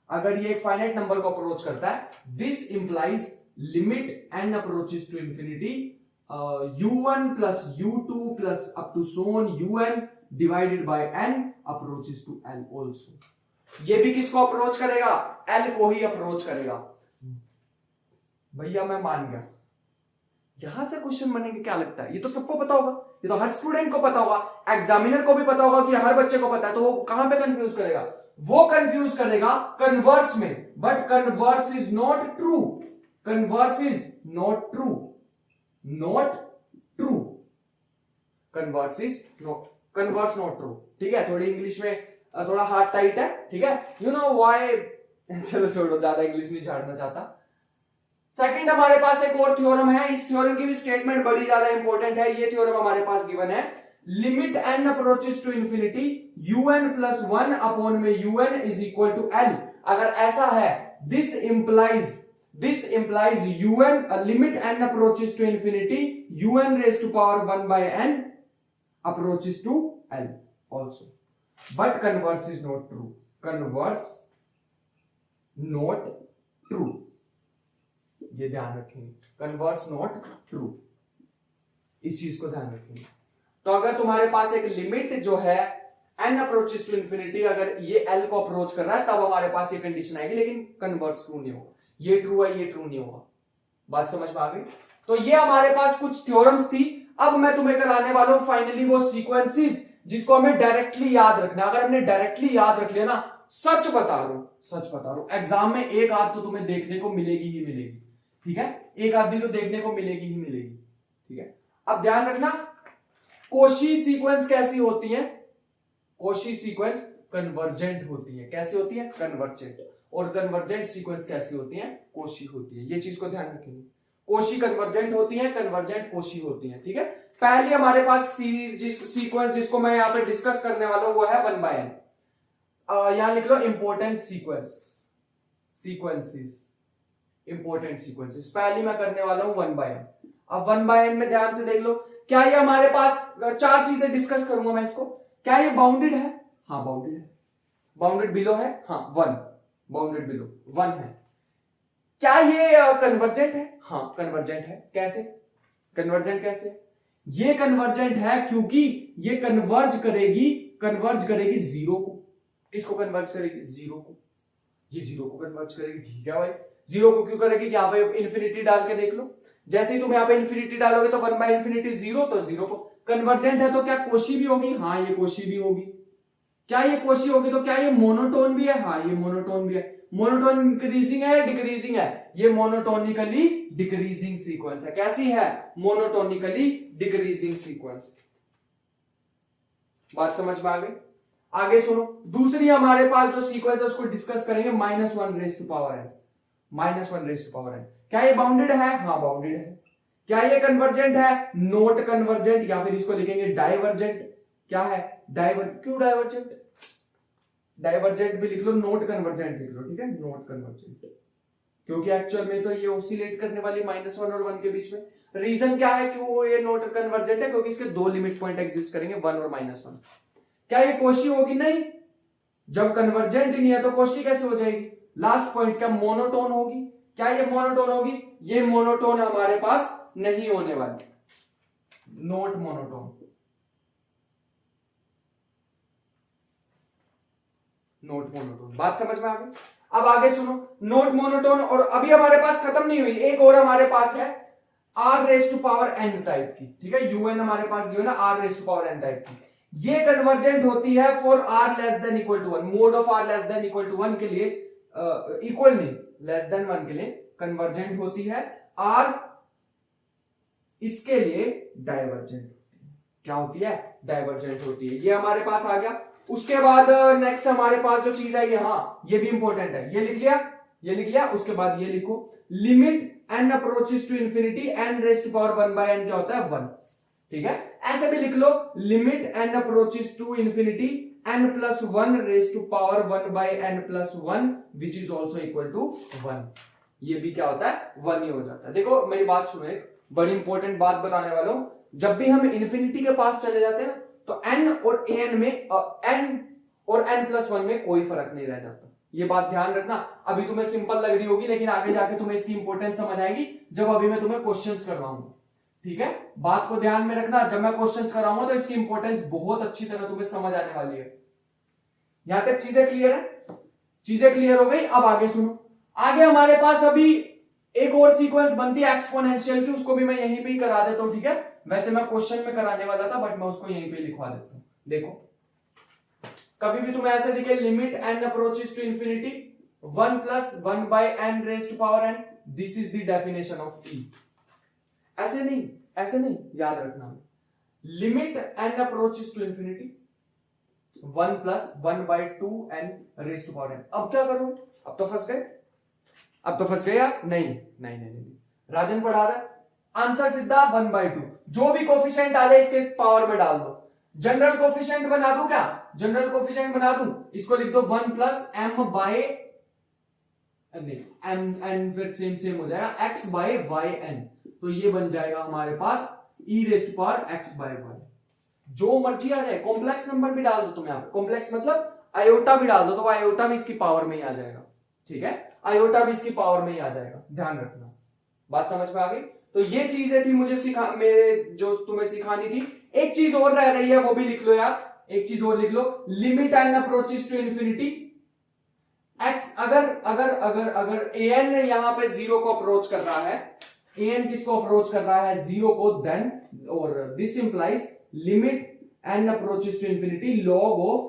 अगर ये एक फाइनाइट नंबर को अप्रोच करता है, this implies limit n approaches to infinity u1 plus u2 plus up to so on un divided by n approaches to l also। ये भी किसको अप्रोच करेगा, l को ही अप्रोच करेगा। भैया मैं मान गया, यहां से क्वेश्चन बनेंगे, क्या लगता है? ये तो सबको पता होगा, ये तो हर स्टूडेंट को पता होगा, एग्जामिनर को भी पता होगा कि हर बच्चे को पता है, तो वो कहां पे कंफ्यूज करेगा? वो कंफ्यूज करेगा कन्वर्स में, but converse is not true, converse is not true, converse not true, ठीक है। थोड़ी इंग्लिश में थोड़ा हाथ टाइट है, ठीक है, यू नो व्हाई। चलो छोड़ो, ज्यादा इंग्लिश नहीं झाड़ना चाहता। सेकंड हमारे पास एक और थ्योरम है, इस थ्योरम की भी स्टेटमेंट बड़ी ज्यादा इंपॉर्टेंट है। ये थ्योरम हमारे पास गिवन है, limit n approaches to infinity un plus 1 upon में un is equal to l। अगर ऐसा है, this implies un limit n approaches to infinity un raised to power 1 by n approaches to l also, but converse is not true, converse not true, ये ध्यान रखेंगे, converse not true, इस चीज को ध्यान रखेंगे। तो अगर तुम्हारे पास एक लिमिट जो है n approaches to infinity, अगर ये l को अप्रोच कर रहा है, तब हमारे पास ये कंडीशन आएगी, लेकिन कन्वर्स ट्रू नहीं होगा, ये ट्रू है, ये ट्रू नहीं होगा। बात समझ में आ गई? तो ये हमारे पास कुछ थ्योरम्स थी। अब मैं तुम्हें कराने वाला हूं फाइनली वो सीक्वेंसेस जिसको हमें डायरेक्टली याद रखना। अगर हमने डायरेक्टली याद रख लिया ना, सच बता रहा हूं, एग्जाम में एक आध तो तुम्हें देखने को मिलेगी ही मिलेगी, ठीक है, एक आधी तो देखने को मिलेगी ही मिलेगी, ठीक है। अब ध्यान रखना, कोशी सीक्वेंस कैसी होती है? कोशी सीक्वेंस कन्वर्जेंट होती है। कैसी होती है? कन्वर्जेंट। और कन्वर्जेंट सीक्वेंस कैसी होती है? कोशी होती है। ये चीज को ध्यान रखेंगे, कोशी कन्वर्जेंट होती है, कन्वर्जेंट कोशी होती है, ठीक है। पहली हमारे पास सीरीज सीक्वेंस जिसको मैं यहाँ पे डिस्कस करने वाला हूं वो है 1 by n। यहां लिख लो इंपॉर्टेंट सीक्वेंसेस। पहली मैं करने वाला हूं 1 by n। अब 1 by n में ध्यान से देख लो, क्या ये हमारे पास चार चीजें डिस्कस करूंगा मैं इसको। क्या ये बाउंडेड है? हाँ बाउंडेड है। बाउंडेड बिलो है? हाँ 1, बाउंडेड बिलो 1 है। क्या ये कन्वर्जेंट है? हाँ कन्वर्जेंट है। कैसे कन्वर्जेंट? कैसे ये कन्वर्जेंट है? क्योंकि ये कन्वर्ज करेगी जीरो को। किसको कन्वर्ज करेगी? जीरो को। ये जीरो को कन्वर्ज करेगी, ठीक है भाई। जीरो को क्यों करेगी? यहाँ पे इंफिनिटी डाल के देख लो, जैसे ही तुम यहाँ पे इंफिनिटी डालोगे तो 1 by इंफिनिटी जीरो, तो जीरो को कन्वर्जेंट है तो क्या कोशी भी होगी? हाँ ये कोशी भी होगी। क्या ये कोशी होगी तो क्या ये मोनोटोन भी है? हाँ ये मोनोटोन भी है। मोनोटोन इंक्रीजिंग है या डिक्रीजिंग है? ये मोनोटोनिकली डिक्रीजिंग सीक्वेंस है। कैसी है? Monotonically decreasing sequence. बात समझ में आ गई? आगे सुनो, दूसरी हमारे पास जो सीक्वेंस है उसको डिस्कस करेंगे -1 raise to power n। -1 raise to power n। क्या ये बाउंडेड है? हाँ बाउंडेड है। क्या ये कन्वर्जेंट है? नॉट कन्वर्जेंट, या फिर इसको लिखेंगे डाइवर्जेंट। क्या है? क्यों डाइवर्जेंट? डाइवर्जेंट भी लिख लो, नॉट कन्वर्जेंट लिख लो, ठीक है, नॉट कन्वर्जेंट, क्योंकि एक्चुअल में तो ये ऑसिलेट करने वाली -1 और 1 के बीच में। रीजन क्या है क्यों ये नॉट कन्वर्जेंट है? क्योंकि इसके दो लिमिट पॉइंट एग्जिस्ट करेंगे, 1 और -1। क्या ये कोशी होगी? नहीं, जब कन्वर्जेंट ही नहीं है तो कोशी कैसे हो जाएगी? लास्ट पॉइंट, क्या मोनोटोन होगी? क्या ये मोनोटोन होगी? ये मोनोटोन हमारे पास नहीं होने वाली, नॉट मोनोटोन, नॉट मोनोटोन। बात समझ में आ गई? अब आगे सुनो, नॉट मोनोटोन, और अभी हमारे पास खत्म नहीं हुई, एक और हमारे पास है r raise to power n type की, ठीक है। un हमारे पास गिवन है r raise to power n type की। ये कन्वर्जेंट होती है for r less than equal to 1। Mod of r less than equal to 1 के लिए, इक्वल नहीं, लेस देन 1 के लिए कन्वर्जेंट होती है। r इसके लिए डाइवर्जेंट होती है। क्या होती है? डाइवर्जेंट होती है। ये हमारे पास आ गया। उसके बाद नेक्स्ट हमारे पास जो चीज है ये, हाँ ये भी इंपॉर्टेंट है, ये लिख लिया। उसके बाद ये लिखो, limit n approaches to infinity n raise to power 1 by n क्या होता है 1। ठीक है, ऐसे भी लिख लो limit n approaches to infinity n plus 1 raise to power 1 by n plus 1 which is also equal to 1। ये भी क्या होता है 1 ही हो जाता है। देखो मेरी बात सुनो, एक बड़ी इंपॉर्टेंट बात बताने वाला हूं। जब भी हम इन्फिनिटी के पास चले जाते हैं तो n और n में n और n प्लस 1 में कोई फर्क नहीं रह जाता। ये बात ध्यान रखना। अभी तुम्हें सिंपल लग रही होगी लेकिन आगे जाके तुम्हें इसकी इंपॉर्टेंस समझ आएगी जब अभी मैं तुम्हें क्वेश्चंस करवाऊंगा। ठीक है, बात को ध्यान में रखना। जब मैं क्वेश्चंस कराऊंगा तो इसकी इंपॉर्टेंस बहुत अच्छी तरह तुम्हें समझ आने वाली है। यहां तक चीजें क्लियर है? चीजें क्लियर हो गई। अब आगे सुनो। आगे हमारे पास अभी एक और सीक्वेंस बनती है एक्सपोनेंशियल की, उसको भी मैं यहीं पे ही करा देता हूं। ठीक है, वैसे मैं क्वेश्चन में कराने वाला था बट मैं उसको यहीं पे लिखवा देता हूं। देखो कभी भी तुम्हें ऐसे दिखे limit n approaches to infinity 1 plus 1 by n raise to power n, this is the definition of e। ऐसे नहीं याद रखना। Limit n approaches to infinity 1 plus 1 by 2 n raise to power n। अब क्या करूं? अब तो फंस गए यार। नहीं राजन पढ़ा रहा है, आंसर सीधा 1 बाय 2। जो भी कोफिशिएंट आ जाए इसके पावर में डाल दो। जनरल कोफिशिएंट बना दूं क्या? जनरल कोफिशिएंट बना दूं, इसको लिख दो 1 प्लस m बाय n फिर सेम हो जाएगा x बाय y n। तो ये बन जाएगा हमारे पास e raise to power x by y। जो मर्जी आ जाए, कॉम्प्लेक्स नंबर भी डाल दो तुम यहां पे। कॉम्प्लेक्स मतलब आयोटा भी डाल दो तो आयोटा भी इसकी पावर में ही आ जाएगा। ठीक है, आयोटा भी इसकी पावर में ही आ जाएगा, ध्यान रखना। बात समझ में आ गई? तो ये चीजें थी मुझे मेरे जो तुम्हें सिखानी थी। एक चीज और रह रही है, वो भी लिख लो यार। एक चीज और लिख लो, limit n approaches to infinity x। अगर an यहां पे 0 को अप्रोच कर रहा है, an किसको अप्रोच कर रहा है? 0 को। देन और this implies limit n approaches to infinity log of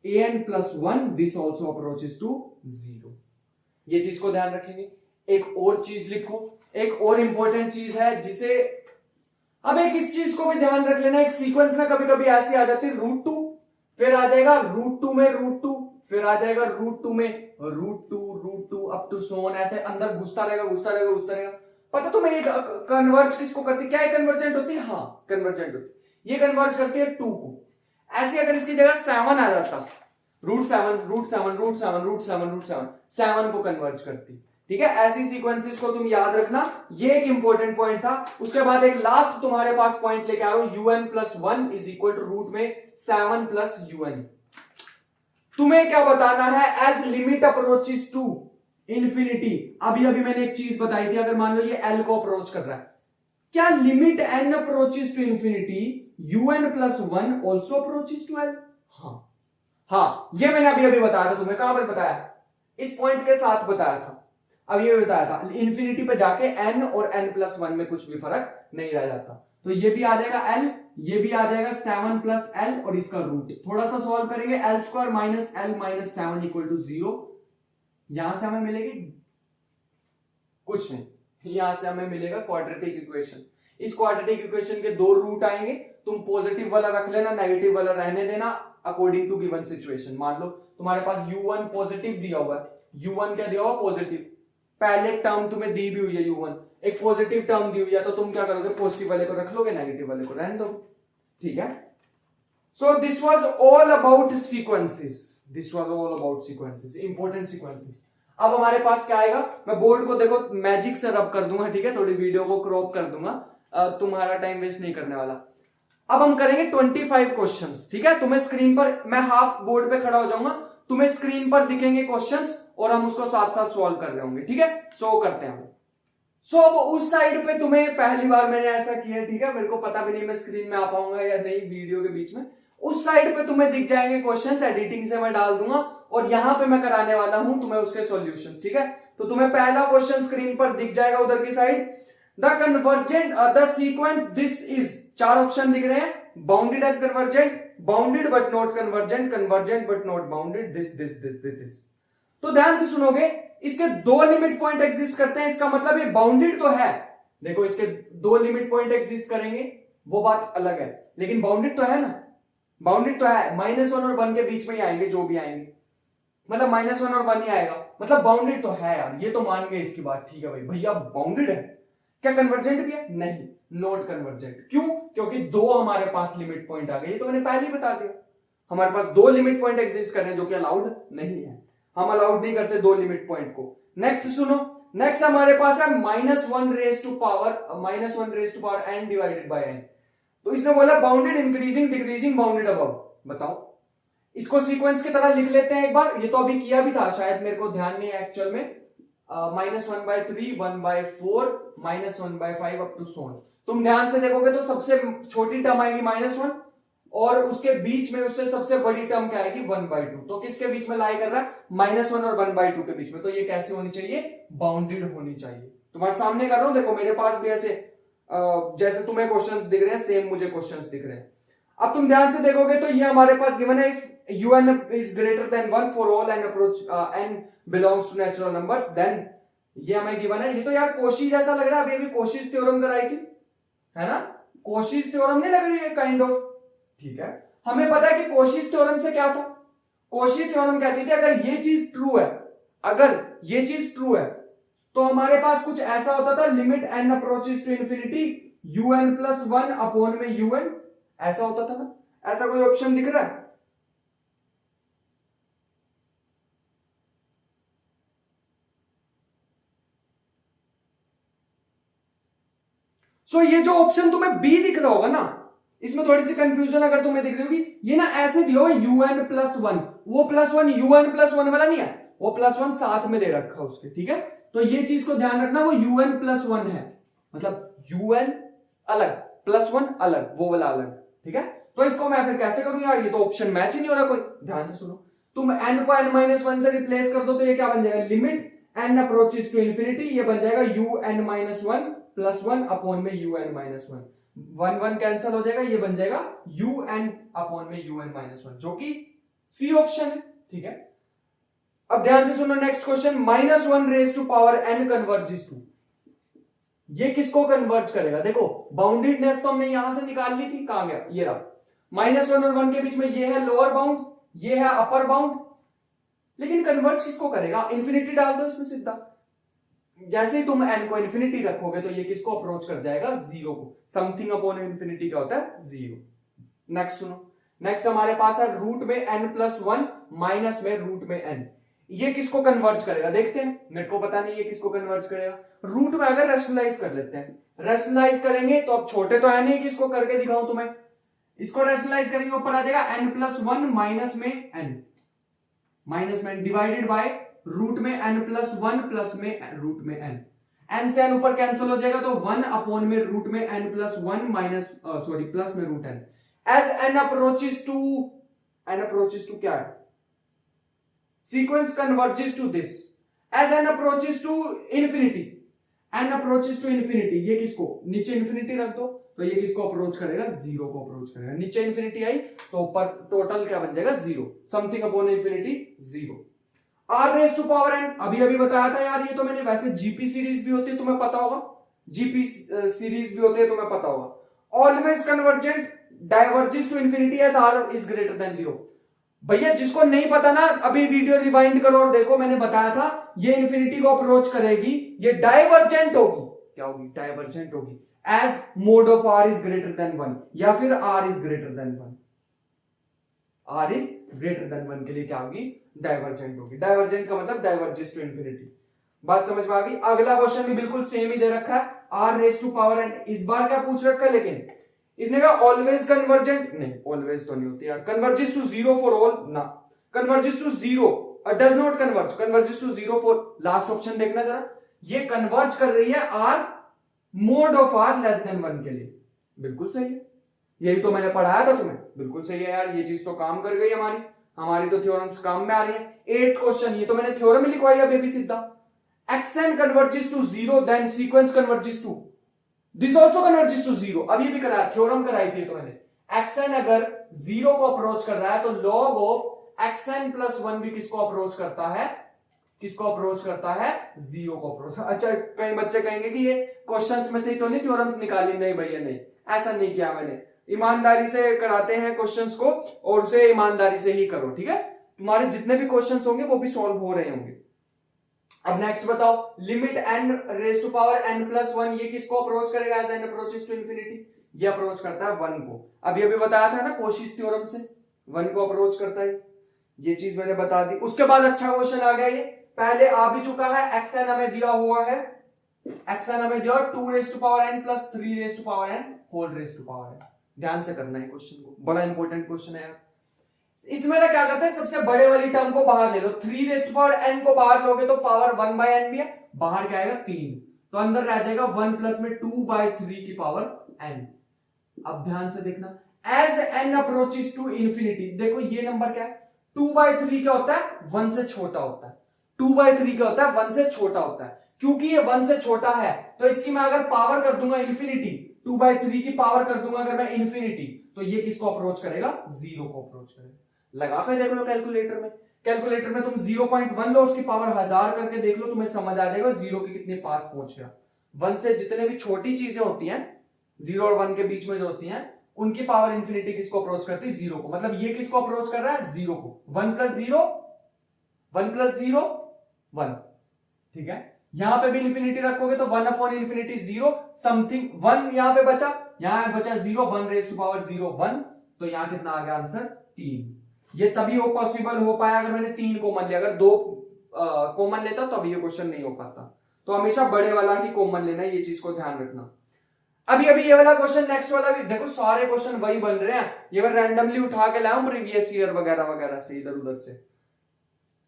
an plus 1 this also approaches to 0। ये चीज को ध्यान रखेंगे। एक और चीज लिखो, एक और इंपॉर्टेंट चीज है जिसे अब एक इस चीज को भी ध्यान रख लेना। एक सीक्वेंस ना कभी कभी ऐसी आ जाती है √2, फिर आ जाएगा √2 में √2, फिर आ जाएगा √2 में √2 अप टू सोन, ऐसे अंदर घुसता रहेगा। पता तुम्हें ये कन्वर्ज किसको करती? क्या कन्वर्जेंट होती है? हाँ कन्वर्जेंट होती है। ये कन्वर्ज करती है 2 को। ऐसे अगर इसकी जगह 7 आ जाता, √7 को कन्वर्ज करती। ठीक है, ऐसी सीक्वेंसेस को तुम याद रखना। ये एक इंपॉर्टेंट पॉइंट था। उसके बाद एक लास्ट तुम्हारे पास पॉइंट लेके आ रहा हूं, un plus 1 is equal to root में 7 प्लस un। तुम्हें क्या बताना है? As limit approaches to infinity. अभी मैंने एक चीज बताई थी, अगर मान लो ये l को अप्रोच कर रहा है, क्या limit n approaches to infinity un plus 1 also approaches to l? हाँ, ये मैंने अभी बताया था तुम्हें। कहां पर बताया? इस पॉइंट के साथ बताया था। अब ये बताया था इंफिनिटी पे जाके n और n प्लस 1 में कुछ भी फर्क नहीं रह जाता। तो ये भी आ जाएगा l, ये भी आ जाएगा 7 प्लस l और इसका रूट। थोड़ा सा सॉल्व करेंगे, l square minus l minus 7 equal to 0। यहां से हमें मिलेगी कुछ नहीं, यहां से हमें मिलेगा क्वाड्रेटिक इक्वेशन। इस क्वाड्रेटिक इक्वेशन के 2 रूट आएंगे। तुम पॉजिटिव वाला रख लेना, नेगेटिव वाला रहने देना अकॉर्डिंग टू गिवन सिचुएशन। मान लो तुम्हारे पास u1 पॉजिटिव दिया हुआ है, u1 क्या दिया हुआ? पॉजिटिव। पहले एक टर्म तुम्हें दी भी हुई है u1, एक पॉजिटिव टर्म दी हुई है, तो तुम क्या करोगे? पॉजिटिव वाले को रख लोगे, नेगेटिव वाले को रहने दो। ठीक है, so this was all about sequences, important sequences. अब हमारे पास क्या आएगा? मैं बोर्ड को देखो मैजिक से रब कर दूंगा। ठीक है, थोड़ी वीडियो को क्रॉप कर दूंगा, तुम्हारा टाइम वेस्ट नहीं करने वाला। अब हम करेंगे 25 क्वेश्चंस। ठीक है, तुम्हें स्क्रीन पर, मैं हाफ बोर्ड पे खड़ा हो जाऊंगा, तुम्हें स्क्रीन पर दिखेंगे क्वेश्चंस और हम उसको साथ साथ सॉल्व कर रहे होंगे। ठीक है, सो करते हैं। सो अब उस साइड पे तुम्हें पहली बार मैंने ऐसा किया। ठीक है, मेरे को पता भी नहीं मैं स्क्रीन में आ पाऊंगा या नहीं वीडियो के बीच में। उस साइड पे तुम्हें दिख जाएंगे क्वेश्चंस, एडिटिंग से मैं डाल दूंगा और यहां पे मैं कराने वाला हूं तुम्हें उसके सॉल्यूशंस। ठीक है, तो तुम्हें पहला क्वेश्चन स्क्रीन पर दिख जाएगा उधर की side. The sequence this is, 4 option दिख रहे हैं, bounded and convergent, bounded but not convergent, convergent but not bounded, this. तो ध्यान से सुनोगे, इसके 2 लिमिट पॉइंट एग्जिस्ट करते हैं, इसका मतलब ये बाउंडेड तो है। देखो इसके 2 लिमिट पॉइंट एग्जिस्ट करेंगे वो बात अलग है, लेकिन बाउंडेड तो है ना, बाउंडेड तो है। -1 और 1 के बीच में ही आएंगे जो भी आएंगे। मतलब -1 और 1 ही आएगा, मतलब बाउंडेड तो है यार, ये तो मान गए इसकी बात, ठीक है भाई, भैया बाउंडेड है। क्या कन्वर्जेंट भी है? नहीं, नॉट कन्वर्जेंट। क्यों? क्योंकि दो हमारे पास लिमिट पॉइंट आ गए, ये तो मैंने पहले ही बता दिया, हमारे पास दो लिमिट पॉइंट एग्जिस्ट कर रहे हैं जो कि अलाउड नहीं है, हम अलाउड नहीं करते दो लिमिट पॉइंट को। नेक्स्ट सुनो, नेक्स्ट हमारे पास है -1 raise to power n divided by n। तो इसने बोला bounded increasing decreasing bounded above. बताओ, इसको सीक्वेंस की तरह लिख लेते हैं एक बार, ये तो अभी किया भी था शायद, मेरे को ध्यान नहीं है एक्चुअल में। -1/3, 1/4, -1/5 अप टू सो ऑन। तुम ध्यान से देखोगे तो सबसे छोटी टर्म आएगी -1 और उसके बीच में उससे सबसे बड़ी टर्म क्या आएगी 1/2। तो किसके बीच में लाई कर रहा है? -1 और 1/2 के बीच में। तो ये कैसे होनी चाहिए? बाउंडेड होनी चाहिए। तुम्हारे सामने कर रहा हूं, देखो मेरे पास भी ऐसे जैसे तुम्हें क्वेश्चंस दिख रहे हैं सेम मुझे क्वेश्चंस दिख रहे हैं। अब तुम ध्यान से देखोगे तो ये हमारे पास गिवन है, if un is greater than 1 for all and approach n belongs to natural numbers, then ये हमें गिवन है। ये तो यार कोशी जैसा लग रहा है, अभी कोशीज थ्योरम कराई थी, है ना? कोशीज थ्योरम नहीं लग रही है काइंड ऑफ, ठीक है। हमें पता है कि कोशीज थ्योरम से क्या था, कोशी थ्योरम कहती थी अगर ये चीज ट्रू है, अगर ये चीज ट्रू है तो हमारे पास कुछ ऐसा होता था, limit n approaches to infinity un+1 upon में un, ऐसा होता था ना? ऐसा कोई ऑप्शन दिख रहा है? सो ये जो ऑप्शन तुम्हें बी दिख रहा होगा ना, इसमें थोड़ी सी कंफ्यूजन अगर तुम्हें दिख रही होगी, ये ना ऐसे दिया हुआ un+1, वो +1 un+1 वाला नहीं है, वो +1 साथ में दे रखा है उसके, ठीक है। तो ये चीज को ध्यान रखना, वो un+1 है, मतलब un अलग +1 अलग, वो वाला अलग, ठीक है। तो इसको मैं फिर कैसे करूं यार, ये तो ऑप्शन मैच ही नहीं हो रहा कोई। ध्यान से सुनो, तुम n को n-1 से रिप्लेस कर दो तो ये क्या बन जाएगा, limit n approaches to infinity, ये बन जाएगा un-1+1 अपॉन में un-1, 1 कैंसिल हो जाएगा, ये बन जाएगा un अपॉन में un-1, जो कि सी ऑप्शन है, ठीक है। अब ध्यान से सुनो next question, -1 raise to power n converges to, ये किसको कन्वर्ज करेगा? देखो बाउंडेडनेस तो हमने यहां से निकाल ली थी, कहां गया, ये रहा, -1 और 1 के बीच में ये है लोअर बाउंड, ये है अपर बाउंड, लेकिन कन्वर्ज किसको करेगा? इंफिनिटी डाल दो इसमें सीधा, जैसे ही तुम n को इंफिनिटी रखोगे तो ये किसको अप्रोच कर जाएगा? 0 को। समथिंग अपॉन इंफिनिटी क्या होता है? 0। नेक्स्ट सुनो, नेक्स्ट हमारे पास है रूट में n+1 माइनस में रूट में n, ये किसको कन्वर्ज करेगा? देखते हैं, मेरे को पता नहीं ये किसको कन्वर्ज करेगा। रूट में अगर रैशनलाइज कर लेते हैं, रैशनलाइज करेंगे तो अब छोटे तो है नहीं कि इसको करके दिखाऊं तुम्हें, इसको रैशनलाइज करेंगे ऊपर आ जाएगा n+1 माइनस में n डिवाइडेड बाय रूट में n+1 प्लस में रूट में n, n से n ऊपर कैंसिल हो जाएगा तो 1 अपॉन में रूट में n+1 माइनस प्लस में root n। As n approaches to क्या है? Sequence converges to this, as n approaches to infinity, n approaches to infinity, ये किसको नीचे इंफिनिटी रख दो तो ये किसको अप्रोच करेगा? 0 को अप्रोच करेगा। नीचे इंफिनिटी आई तो ऊपर टोटल क्या बन जाएगा? 0, something upon infinity 0। r raise to power n, अभी बताया था यार, ये तो मैंने, वैसे जीपी सीरीज भी होती है तुम्हें पता होगा, जीपी सीरीज भी होते हैं तुम्हें पता होगा। Always convergent diverges to infinity as r is greater than 0। भैया जिसको नहीं पता ना, अभी वीडियो रिवाइंड करो और देखो, मैंने बताया था ये इंफिनिटी को अप्रोच करेगी, ये डाइवर्जेंट होगी, क्या होगी? डाइवर्जेंट होगी as mod of r is greater than 1 या फिर r is greater than 1, r is greater than 1 के लिए क्या होगी? डाइवर्जेंट होगी। डाइवर्जेंट का मतलब डाइवर्जेस टू इंफिनिटी। बात समझ में आ गई? अगला क्वेश्चन भी बिल्कुल सेम ही दे रखा है, r raise to power n, इस बार क्या पूछ रखा है, लेकिन इसने कहा ऑलवेज कन्वर्जेंट, नहीं ऑलवेज तो नहीं होती यार, कन्वर्जेस टू 0 फॉर ऑल ना, converges to 0 does not converge, converges to 0 for, last option देखना जरा, ये कन्वर्ज कर रही है r mod of r less than 1 के लिए, बिल्कुल सही है, यही तो मैंने पढ़ाया था तुम्हें, बिल्कुल सही है यार, ये चीज तो काम कर गई हमारी तो थ्योरम्स काम में आ रही है। 8th क्वेश्चन, ये तो मैंने थ्योरम ही लिखवाई है बेबी सीधा, xn converges to 0 then sequence converges to this also converges to 0। अब ये भी कराया, थ्योरम कराई थी तो मैंने, xn अगर 0 को अप्रोच कर रहा है तो log ऑफ xn+1 भी किसको अप्रोच करता है? किसको अप्रोच करता है? 0 को अप्रोच। अच्छा कई बच्चे कहेंगे कि ये क्वेश्चंस में से ही तो नहीं थ्योरम्स निकाली, नहीं भैया नहीं, ऐसा नहीं किया मैंने, ईमानदारी से कराते हैं क्वेश्चंस को और उसे ईमानदारी से ही करो, ठीक है। तुम्हारे जितने भी क्वेश्चंस होंगे वो भी सॉल्व हो रहे होंगे। अब नेक्स्ट बताओ, limit n raise to power n+1 ये किसको अप्रोच करेगा as n approaches to infinity? ये अप्रोच करता है 1 को। अभी अभी बताया था ना कोशिश थ्योरम से 1 को अप्रोच करता है, ये चीज मैंने बता दी। उसके बाद अच्छा क्वेश्चन आ गया, ये पहले आ भी चुका है। xn हमें दिया हुआ है, xn हमें दिया 2 raise to power n plus 3 raise to power n whole raise to power n। ध्यान से करना है क्वेश्चन को, बड़ा इंपॉर्टेंट क्वेश्चन है यार। इसमें ना क्या करते हैं, सबसे बड़े वाली टर्म को बाहर ले लो। 3 रेज टू पावर n को बाहर लोगे तो पावर 1/n भी है, बाहर क्या आएगा 3, तो अंदर रह जाएगा 1 प्लस में 2/3 की पावर n। अब ध्यान से देखना, as n approaches to infinity, देखो ये नंबर क्या है, 2/3 क्या होता है 1 से छोटा होता है। 2/3 क्या होता है 1 से छोटा होता है। क्योंकि ये 1 से छोटा है तो इसकी मैं अगर पावर कर दूंगा इंफिनिटी, 2/3 की पावर कर दूंगा अगर मैं इंफिनिटी, तो ये किसको अप्रोच करेगा, 0 को अप्रोच करेगा। लगा कर देख लो कैलकुलेटर में, कैलकुलेटर में तुम 0.1 लो, उसकी पावर 1000 करके देख लो, तुम्हें समझ आ जाएगा 0 के कितने पास पहुंच गया। 1 से जितने भी छोटी चीजें होती हैं 0 और 1 के बीच में जो होती हैं, उनकी पावर इंफिनिटी किसको अप्रोच करती है, 0 को। मतलब ये किसको अप्रोच कर रहा है, 0 को। 1 प्लस 0 1, ठीक है। यहां पे भी इंफिनिटी रखोगे तो 1 अपॉन इंफिनिटी 0 समथिंग 1 यहां पे बचा, यहां बचा 0, 1 रेज टू पावर 0 1, तो यहां कितना आ गया आंसर 3। ये तभी हो पॉसिबल हो पाया अगर मैंने 3 कॉमन लिया, अगर 2 कॉमन लेता तो अभी ये क्वेश्चन नहीं हो पाता। तो हमेशा बड़े वाला ही कॉमन लेना, ये चीज को ध्यान रखना। अभी ये वाला क्वेश्चन, नेक्स्ट वाला भी देखो, सारे क्वेश्चन वही बन रहे हैं, ये मैं रैंडमली उठा के लाया हूं प्रीवियस ईयर वगैरह वगैरह से, इधर उधर से।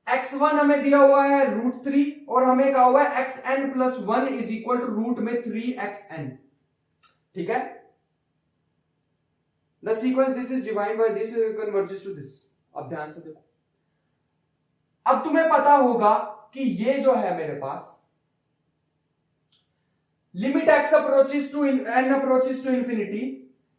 x1 हमें दिया हुआ है √3 और हमें कहा हुआ है xn+1 is equal to root में 3xn, ठीक है। The sequence this is divide by this converges to this. अब ध्यान से देखो, अब तुम्हें पता होगा कि ये जो है मेरे पास limit x approaches to n approaches to infinity,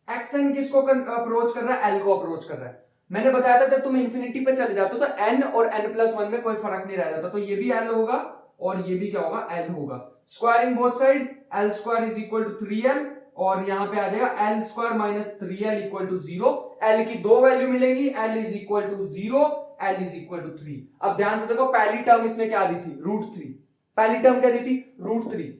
xn किसको अप्रोच कर रहा है, l को अप्रोच कर रहा है। मैंने बताया था जब तुम इंफिनिटी पे चले जाते हो तो n और n+1 में कोई फर्क नहीं रह जाता, तो ये भी l होगा और ये भी क्या होगा, l होगा। Squaring both side, l² is equal to 3l और यहां पे आ जाएगा l² minus 3l equal to 0। l की 2 वैल्यू मिलेगी, l is equal to 0, l is equal to 3। अब ध्यान से देखो, पहली टर्म इसने क्या दी थी, √3, पहली टर्म क्या दी थी, √3,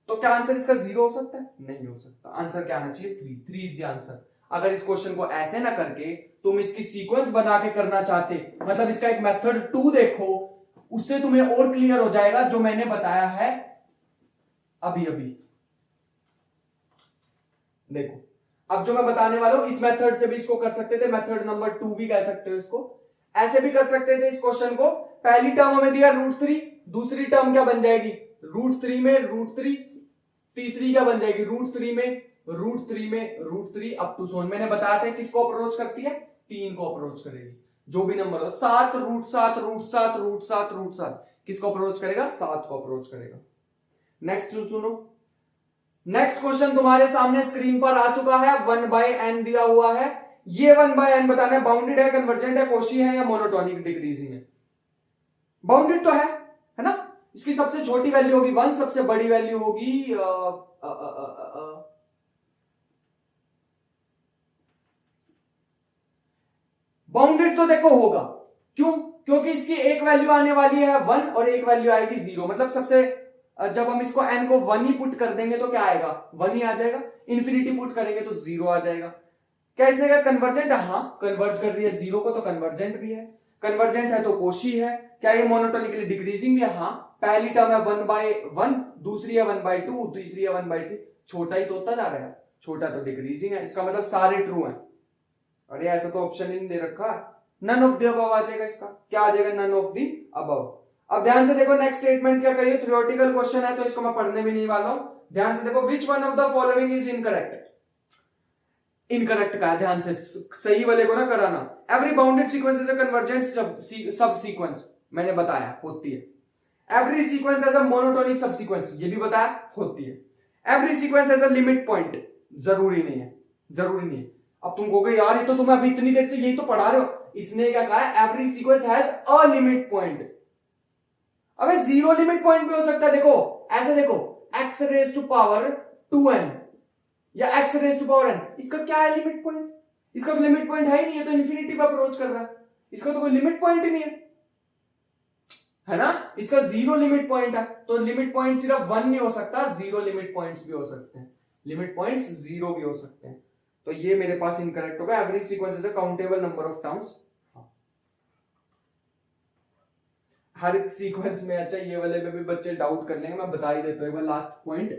तो क्या आंसर इसका 0 हो सकता है, नहीं हो सकता। आंसर क्या आना चाहिए, 3 इज द आंसर। अगर इस क्वेश्चन को ऐसे ना करके तुम इसकी सीक्वेंस बना के करना चाहते, मतलब इसका एक मेथड 2 देखो, उससे तुम्हें और क्लियर हो जाएगा जो मैंने बताया है अभी अभी। देखो अब जो मैं बताने वाला हूं, इस मेथड से भी इसको कर सकते थे, मेथड नंबर 2 भी कह सकते हो इसको, ऐसे भी कर सकते थे इस क्वेश्चन को। पहली टर्म हमें दिया √3, दूसरी टर्म क्या बन जाएगी, √3 में √3, तीसरी क्या बन जाएगी, √3 में √3 अप टू सोन। मैंने बताया था किसको अप्रोच करती है, 3 को अप्रोच करेगी, जो भी नंबर हो। 7 √7 किसको अप्रोच करेगा, 7 को अप्रोच करेगा। नेक्स्ट सुनो, नेक्स्ट क्वेश्चन तुम्हारे सामने स्क्रीन पर आ चुका है, 1/n दिया हुआ है। ये 1/n बताना है बाउंडेड है, कन्वर्जेंट है, कोशी है या मोनोटोनिक डिक्रीजिंग है। बाउंडेड तो है ना, इसकी सबसे छोटी वैल्यू होगी 1, सबसे बड़ी वैल्यू होगी बाउंडेड तो देखो होगा, क्यों, क्योंकि इसकी एक वैल्यू आने वाली है 1 और एक वैल्यू आएगी 0। मतलब सबसे, जब हम इसको n को 1 ही पुट कर देंगे तो क्या आएगा, 1 ही आ जाएगा। इंफिनिटी पुट करेंगे तो 0 आ जाएगा। क्या इसने कहा कन्वर्जेंट है, हाँ कन्वर्ज कर रही है 0 को, तो कन्वर्जेंट भी है। कन्वर्जेंट है तो कोशी है। क्या ये मोनोटोनिकली डिक्रीजिंग भी है, हाँ। पहली टर्म है 1/1, दूसरी है 1/2, तीसरी है 1/3, छोटा ही तो होता जा रहा है, छोटा तो डिक्रीजिंग है। इसका मतलब सारे ट्रू हैं। अरे ऐसा तो ऑप्शन ही नहीं दे रखा, नन ऑफ द अबव आ जाएगा। इसका क्या आ जाएगा, नन ऑफ द अबव। अब ध्यान से देखो, नेक्स्ट स्टेटमेंट क्या कही, थ्योरेटिकल क्वेश्चन है तो इसको मैं पढ़ने भी नहीं वाला हूं। ध्यान से देखो, which one of the following is incorrect. Incorrect का है, ध्यान से सही वाले को ना कराना। Every bounded sequence is a convergent subsequence, मैंने बताया होती है। Every sequence has a monotonic subsequence, ये भी बताया होती है। Every sequence has a limit point, जरूरी नहीं है, जरूरी नहीं है। अब तुम कहोगे यार ये तो तुम अभी इतनी देर से यही तो पढ़ा रहे हो। इसने क्या कहा है, every sequence has a limit point. अबे 0 लिमिट पॉइंट भी हो सकता है। देखो ऐसे देखो, x raise to power 2n या x raise to power n, इसका क्या है लिमिट पॉइंट, इसका तो लिमिट पॉइंट है ही नहीं है, तो इन्फिनिटी पे अप्रोच कर रहा है। इसका तो कोई लिमिट पॉइंट ही नहीं है ना, इसका जीरो लिमिट पॉइंट है, तो लिमिट पॉइंट सिर्फ 1 नहीं हो सकता, जीरो लिमिट पॉइंट्स भी हो सकते हैं, लिमिट पॉइंट्स जीरो भी हो सकते हैं। तो ये मेरे पास इनकरेक्ट होगा। Every sequence is a countable number of terms. Her sequence में, अच्छा ये वाले में भी बच्चे डाउट कर लेंगे, मैं बता ही देता हूं एक बार लास्ट पॉइंट।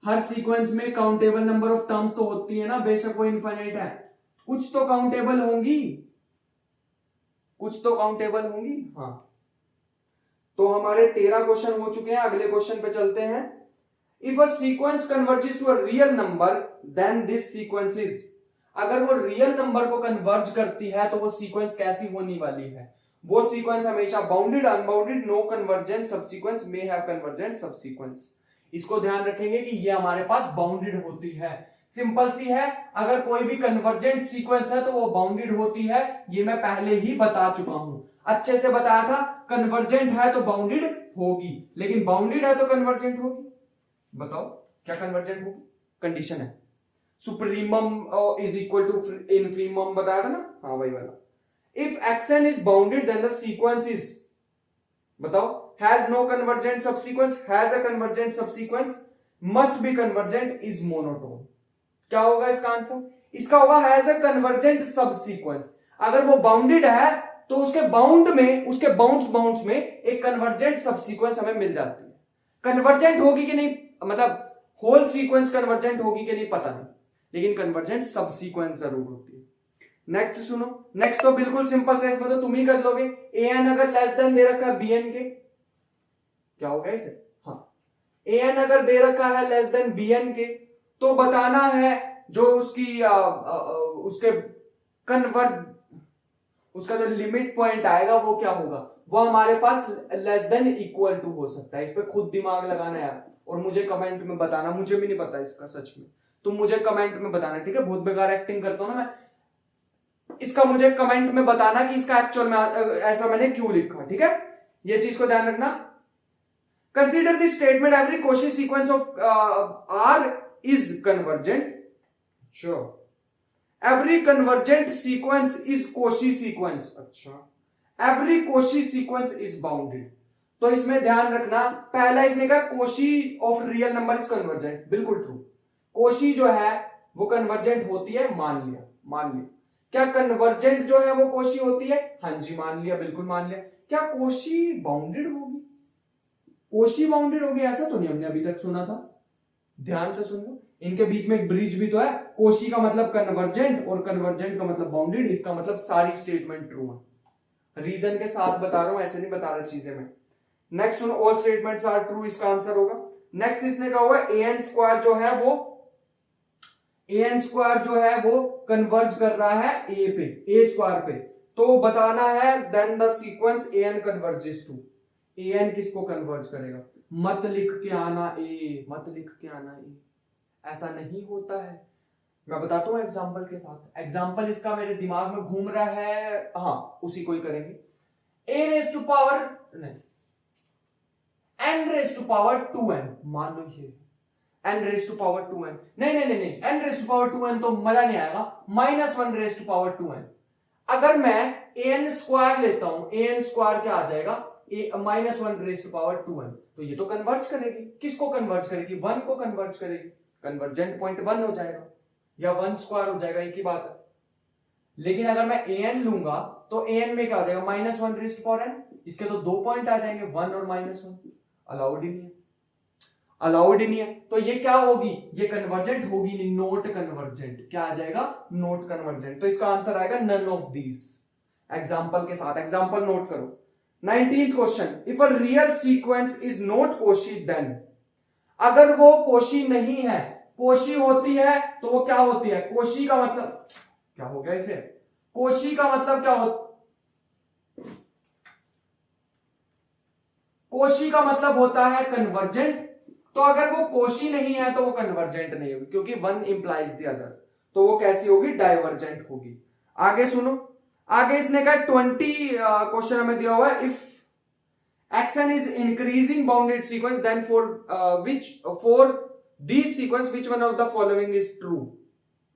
हर सीक्वेंस में काउंटेबल नंबर ऑफ टर्म्स तो होती है ना, बेशक वो इनफाइनाइट है, कुछ तो काउंटेबल होंगी, कुछ तो काउंटेबल होंगी। हाँ, तो हमारे 13 क्वेश्चन हो चुके हैं, अगले क्वेश्चन पे चलते हैं। If a sequence converges to a real number then this sequence is, अगर वो रियल नंबर को कन्वर्ज करती है तो वो सीक्वेंस कैसी होने वाली है? वो सीक्वेंस हमेशा bounded, unbounded, no convergent subsequence, may have convergent subsequence. इसको ध्यान रखेंगे कि ये हमारे पास बाउंडेड होती है, सिंपल सी है। अगर कोई भी कन्वर्जेंट सीक्वेंस है तो वो बाउंडेड होती है, ये मैं पहले ही बता चुका हूं, अच्छे से बताया था। कन्वर्जेंट है तो बाउंडेड होगी, लेकिन बाउंडेड है तो कन्वर्जेंट होगी। बताओ क्या कन्वर्जेंट होगी? कंडीशन है supremum is equal to infimum, बताया था ना, हाँ वही वाला। If xn is bounded then the sequence is, बताओ, has no convergent subsequence, has a convergent subsequence, must be convergent, is monotone। क्या होगा इसका आंसर? इसका होगा has a convergent subsequence। अगर वो बाउंडेड है तो उसके बाउंड में, उसके बाउंड्स में एक कन्वर्जेंट सबसीक्वेंस हमें मिल जाती है। कन्वर्जेंट होगी कि नहीं, मतलब होल सीक्वेंस कन्वर्जेंट होगी कि नहीं पता नहीं, लेकिन कन्वर्जेंट सबसीक्वेंस जरूर होती है। नेक्स्ट सुनो, नेक्स्ट तो बिल्कुल सिंपल से, इसमें तो तुम ही कर लोगे। an अगर लेस देन दे रखा है bn के, क्या होगा इसे? हाँ, an अगर दे रखा है लेस देन bn के, तो बताना है जो उसकी उसके कन्वर्ट, उसका जो लिमिट पॉइंट आएगा वो क्या होगा? वो हमारे पास लेस देन इक्वल टू हो सकता है। इस पे खुद दिमाग लगाना यार, और मुझे कमेंट में बताना, मुझे भी नहीं पता इसका सच में, तुम मुझे कमेंट में बताना, ठीक है? बहुत बेकार एक्टिंग करता हूं ना मैं, इसका मुझे कमेंट में बताना कि इसका एक्चुअल में ऐसा मैंने क्यों लिखा, ठीक है? ये चीज को ध्यान रखना। Consider the statement every Cauchy sequence of R is convergent. Sure, every convergent sequence is Cauchy sequence. अच्छा, every Cauchy sequence is bounded. तो इसमें ध्यान रखना, पहला इसने कहा Cauchy of real number is convergent, बिल्कुल ट्रू। कोशी जो है वो कन्वर्जेंट होती है, मान लिया, मान लिया। क्या कन्वर्जेंट जो है वो कोशी होती है? हाँ जी, मान लिया, बिल्कुल मान लिया। क्या कोशी बाउंडेड होगी? कोशी बाउंडेड होगी ऐसा तो नहीं हमने अभी तक सुना था, ध्यान से सुन लो, इनके बीच में एक ब्रिज भी तो है। कोशी का मतलब कन्वर्जेंट और कन्वर्जेंट का मतलब बाउंडेड, इसका मतलब सारी स्टेटमेंट ट्रू है। रीजन के साथ बता रहा हूं, ऐसे नहीं बता रहा चीजें मैं। नेक्स्ट सुनो, ऑल स्टेटमेंट्स आर ट्रू, इसका आंसर होगा। नेक्स्ट इसने कहा हुआ an स्क्वायर जो है वो, an स्क्वायर जो है वो कन्वर्ज कर रहा है a पे, a स्क्वायर पे, तो बताना है then the sequence an converges to. an किसको कन्वर्ज करेगा? मत लिख के आना a, मत लिख के आना a, ऐसा नहीं होता है। मैं बताता हूं एग्जांपल के साथ। एग्जांपल इसका मेरे दिमाग में घूम रहा है, हाँ उसी को ही करेंगे। a रेज टू पावर नहीं, n raise to power 2n, मान लो ये n raise to power 2n, नहीं नहीं नहीं नहीं, n raise to power 2n तो मजा नहीं आएगा, -1 रेज टू पावर 2n। अगर मैं an स्क्वायर लेता हूं, an स्क्वायर क्या आ जाएगा? -1 रेज टू पावर 2n, तो ये तो कन्वर्ज करेगी, किसको कन्वर्ज करेगी? 1 को कन्वर्ज करेगी, कन्वर्जेंट पॉइंट 1 हो जाएगा या 1 स्क्वायर हो जाएगा, एक ही बात है। लेकिन अगर मैं an लूंगा तो an में क्या हो जाएगा? -1 रेज टू पावर n, इसके तो 2 पॉइंट आ जाएंगे, 1 और -1, अलाउड ही नहीं है, अलाउड ही नहीं है। तो ये क्या होगी? ये कन्वर्जेंट होगी नहीं, नॉट कन्वर्जेंट। क्या आ जाएगा? Not convergent. तो इसका आंसर आएगा नन ऑफ दीज। एग्जांपल के साथ, एग्जांपल नोट करो। 19th question, if a real sequence is not Cauchy then, अगर वो कोशी नहीं है, कोशी होती है तो वो क्या होती है? कोशी का मतलब क्या हो गया इसे? कोशी का मतलब क्या होता? कोशी का मतलब होता है कन्वर्जेंट। तो अगर वो कोशी नहीं है तो वो कन्वर्जेंट नहीं होगी, क्योंकि वन इंप्लाइज द अदर, तो वो कैसी होगी? डाइवर्जेंट होगी। आगे सुनो, आगे इसने कहा 20 क्वेश्चन हमें दिया हुआ है, if xn is increasing bounded sequence then for this sequence which one of the following is true?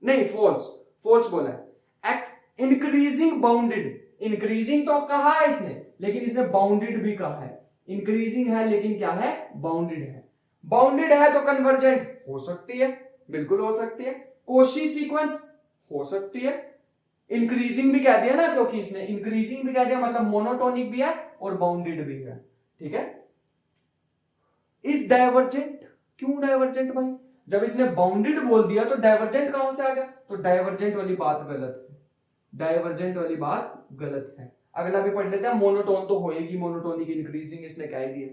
नहीं, false, false बोला है। इंक्रीजिंग बाउंडेड, इंक्रीजिंग तो कहा है इसने, लेकिन इसने बाउंडेड भी कहा है। इंक्रीजिंग है लेकिन क्या है, बाउंडेड है। बाउंडेड है तो कन्वर्जेंट हो सकती है, बिल्कुल हो सकती है। कोशी सीक्वेंस हो सकती है। इंक्रीजिंग भी कह दिया ना, क्योंकि इसने इंक्रीजिंग भी कह दिया, मतलब मोनोटोनिक भी है और बाउंडेड भी है, ठीक है। इज डाइवर्जेंट, क्यों डाइवर्जेंट भाई, जब इसने बाउंडेड बोल दिया तो डाइवर्जेंट कहां से आ गया, तो डाइवर्जेंट वाली बात गलत है, डाइवर्जेंट वाली बात गलत है। अगला भी पढ़ लेते हैं, मोनोटोन तो होएगी, मोनोटोनिक इंक्रीजिंग इसने कह दिया।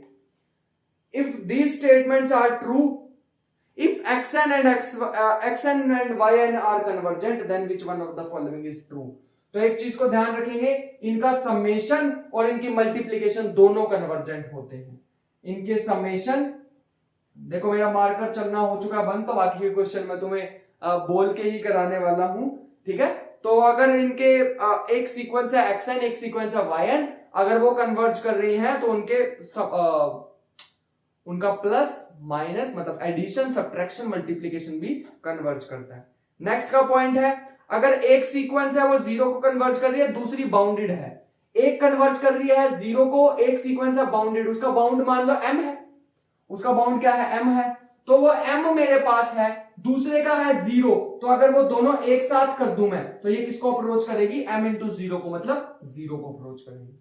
If these statements are true, if xn and yn are convergent, then which one of the following is true? तो एक चीज को ध्यान रखेंगे, इनका समेशन और इनकी मल्टीप्लीकेशन दोनों कन्वर्जेंट होते हैं। इनके समेशन, देखो मेरा मार्कर चलना हो चुका बंद, तो बाकी के क्वेश्चन मैं तुम्हें बोल के ही कराने वाला हूं, ठीक है। तो अगर इनके एक सीक्वेंस है xn, एक सीक्वेंस है yn, अगर वो कन्वर्ज कर रही हैं तो उनका प्लस माइनस मतलब एडिशन, सब्ट्रैक्शन, मल्टीप्लिकेशन भी कन्वर्ज करता है। नेक्स्ट का पॉइंट है, अगर एक सीक्वेंस है वो जीरो को कन्वर्ज कर रही है, दूसरी बाउंडेड है, एक कन्वर्ज कर रही है जीरो को, एक सीक्वेंस है बाउंडेड, उसका बाउंड मान लो m है, उसका बाउंड क्या है, m है, तो वो m मेरे पास है, दूसरे का है जीरो, तो अगर वो दोनों एक साथ कर दूं मैं, तो ये किसको अप्रोच करेगी, m इंटू जीरो को, मतलब जीरो को अप्रोच करेगी।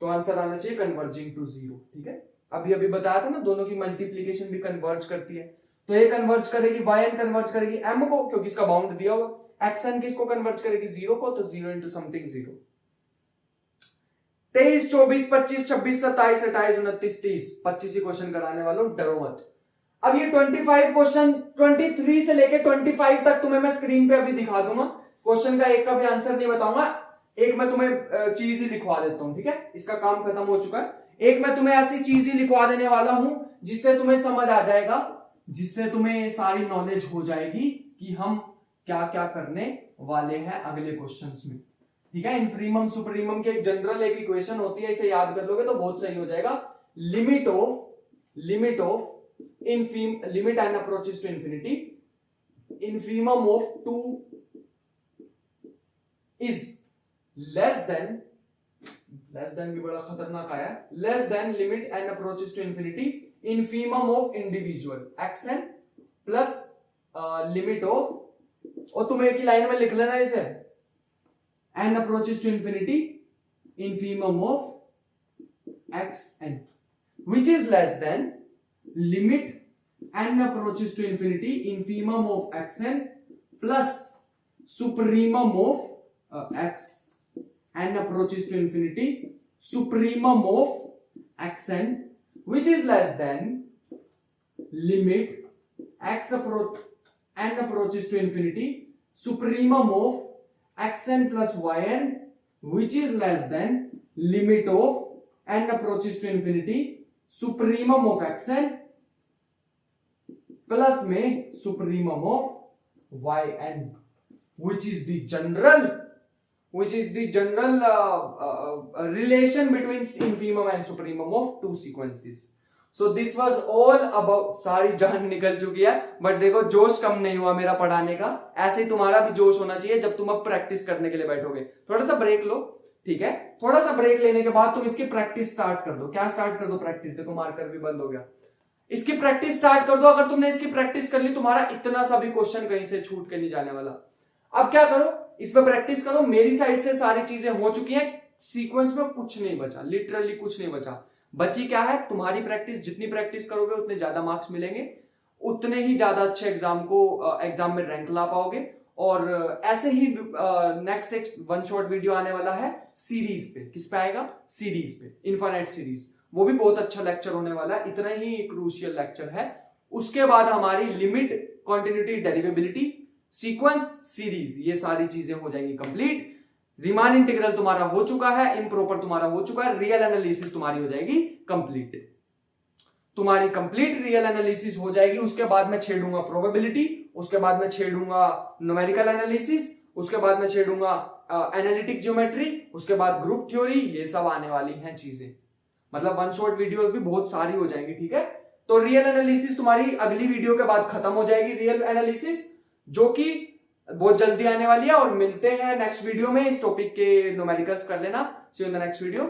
तो आंसर आना चाहिए कन्वर्जिंग टू जीरो, ठीक है। अभी बताया था ना, दोनों की मल्टीप्लीकेशन भी कन्वर्ज करती है, तो ये कन्वर्ज करेगी, yn कन्वर्ज करेगी m को, क्योंकि इसका बाउंड दिया हुआ, xn किसको कन्वर्ज करेगी, जीरो को, तो जीरो इंटू समथिंग जीरो। 23, 24, 25, 26, 27, 28, 29, 30, 25 ही क्वेश्चन कराने वाला हूं, डरो मत। अब ये 25 क्वेश्चन 23 से लेके 25 तक तुम्हें मैं स्क्रीन पे अभी दिखा दूंगा, क्वेश्चन का एक का भी आंसर नहीं बताऊंगा, एक मैं तुम्हें चीज ही लिखवा देता हूं, ठीक है, इसका काम खत्म हो चुका है। एक मैं तुम्हें ऐसी चीज ही लिखवा देने वाला हूं जिससे तुम्हें समझ आ जाएगा, जिससे तुम्हें सारी नॉलेज हो जाएगी कि हम क्या क्या करने वाले हैं अगले क्वेश्चंस में, ठीक है। इंफीमम सुप्रीमम की एक जनरल एक इक्वेशन होती है, इसे याद कर लोगे तो बहुत सही हो जाएगा। Limit of limit and approaches to infinity, infimum of 2 is less than भी बड़ा खतरनाक आया, less than limit and approaches to infinity infimum of individual xn plus limit of, और तुम एक ही लाइन में लिख लेना इसे, and approaches to infinity infimum of xn which is less than limit and approaches to infinity infimum of xn plus supremum of x and approaches to infinity supremum of xn which is less than limit x approach and approaches to infinity supremum of xn plus yn which is less than limit of and approaches to infinity supremum of xn plus में supremum of yn which is the general relation between infimum and supremum of two sequences. So this was all about, सारी जान निकल चुकी है, but देखो जोश कम नहीं हुआ मेरा पढ़ाने का, ऐसे ही तुम्हारा भी जोश होना चाहिए जब तुम अब प्रैक्टिस करने के लिए बैठोगे। थोड़ा सा ब्रेक लो, ठीक है, थोड़ा सा ब्रेक लेने के बाद तुम इसकी प्रैक्टिस स्टार्ट कर दो। क्या स्टार्ट कर दो? प्रैक्टिस। देखो मार्कर भी बंद हो गया, इसकी प्रैक्टिस स्टार्ट कर दो। अगर तुमने इसकी प्रैक्टिस कर ली, तुम्हारा इतना सा भी क्वेश्चन कहीं से छूट के नहीं जाने वाला। अब क्या करो, इस पर प्रैक्टिस करो। मेरी साइड से सारी चीजें हो चुकी हैं, सीक्वेंस में कुछ नहीं बचा, लिटरली कुछ नहीं बचा। बची क्या है? तुम्हारी प्रैक्टिस। जितनी प्रैक्टिस करोगे उतने ज्यादा मार्क्स मिलेंगे, उतने ही ज्यादा अच्छे एग्जाम में रैंक ला पाओगे। और ऐसे ही नेक्स्ट एक वन शॉट वीडियो आने वाला है सीरीज पे। किस पे आएगा? सीरीज पे, इनफाइनाइट सीरीज। वो भी बहुत अच्छा लेक्चर होने वाला है, इतना ही क्रूशियल लेक्चर है। उसके बाद हमारी लिमिट, कॉन्टिन्यूटी, डेरिवेबिलिटी, सीक्वेंस, सीरीज, ये सारी चीजें हो जाएंगी कंप्लीट। रीमान इंटीग्रल तुम्हारा हो चुका है, इम्प्रॉपर तुम्हारा हो चुका है, रियल एनालिसिस तुम्हारी हो जाएगी कंप्लीट। तुम्हारी कंप्लीट रियल एनालिसिस हो जाएगी। उसके बाद मैं छेड़ूंगा प्रोबेबिलिटी, उसके बाद मैं छेड़ूंगा न्यूमेरिकल एनालिसिस, उसके बाद मैं छेड़ूंगा एनालिटिक ज्योमेट्री, उसके बाद ग्रुप थ्योरी। ये सब आने वाली हैं चीजें, मतलब वन शॉट वीडियोस भी बहुत सारी हो जाएंगी, ठीक है। तो रियल एनालिसिस तुम्हारी अगली वीडियो के बाद खत्म हो जाएगी, रियल एनालिसिस, जो कि बहुत जल्दी आने वाली है। और मिलते हैं नेक्स्ट वीडियो में। इस टॉपिक के न्यूमेरिकल्स कर लेना। See you in the next video.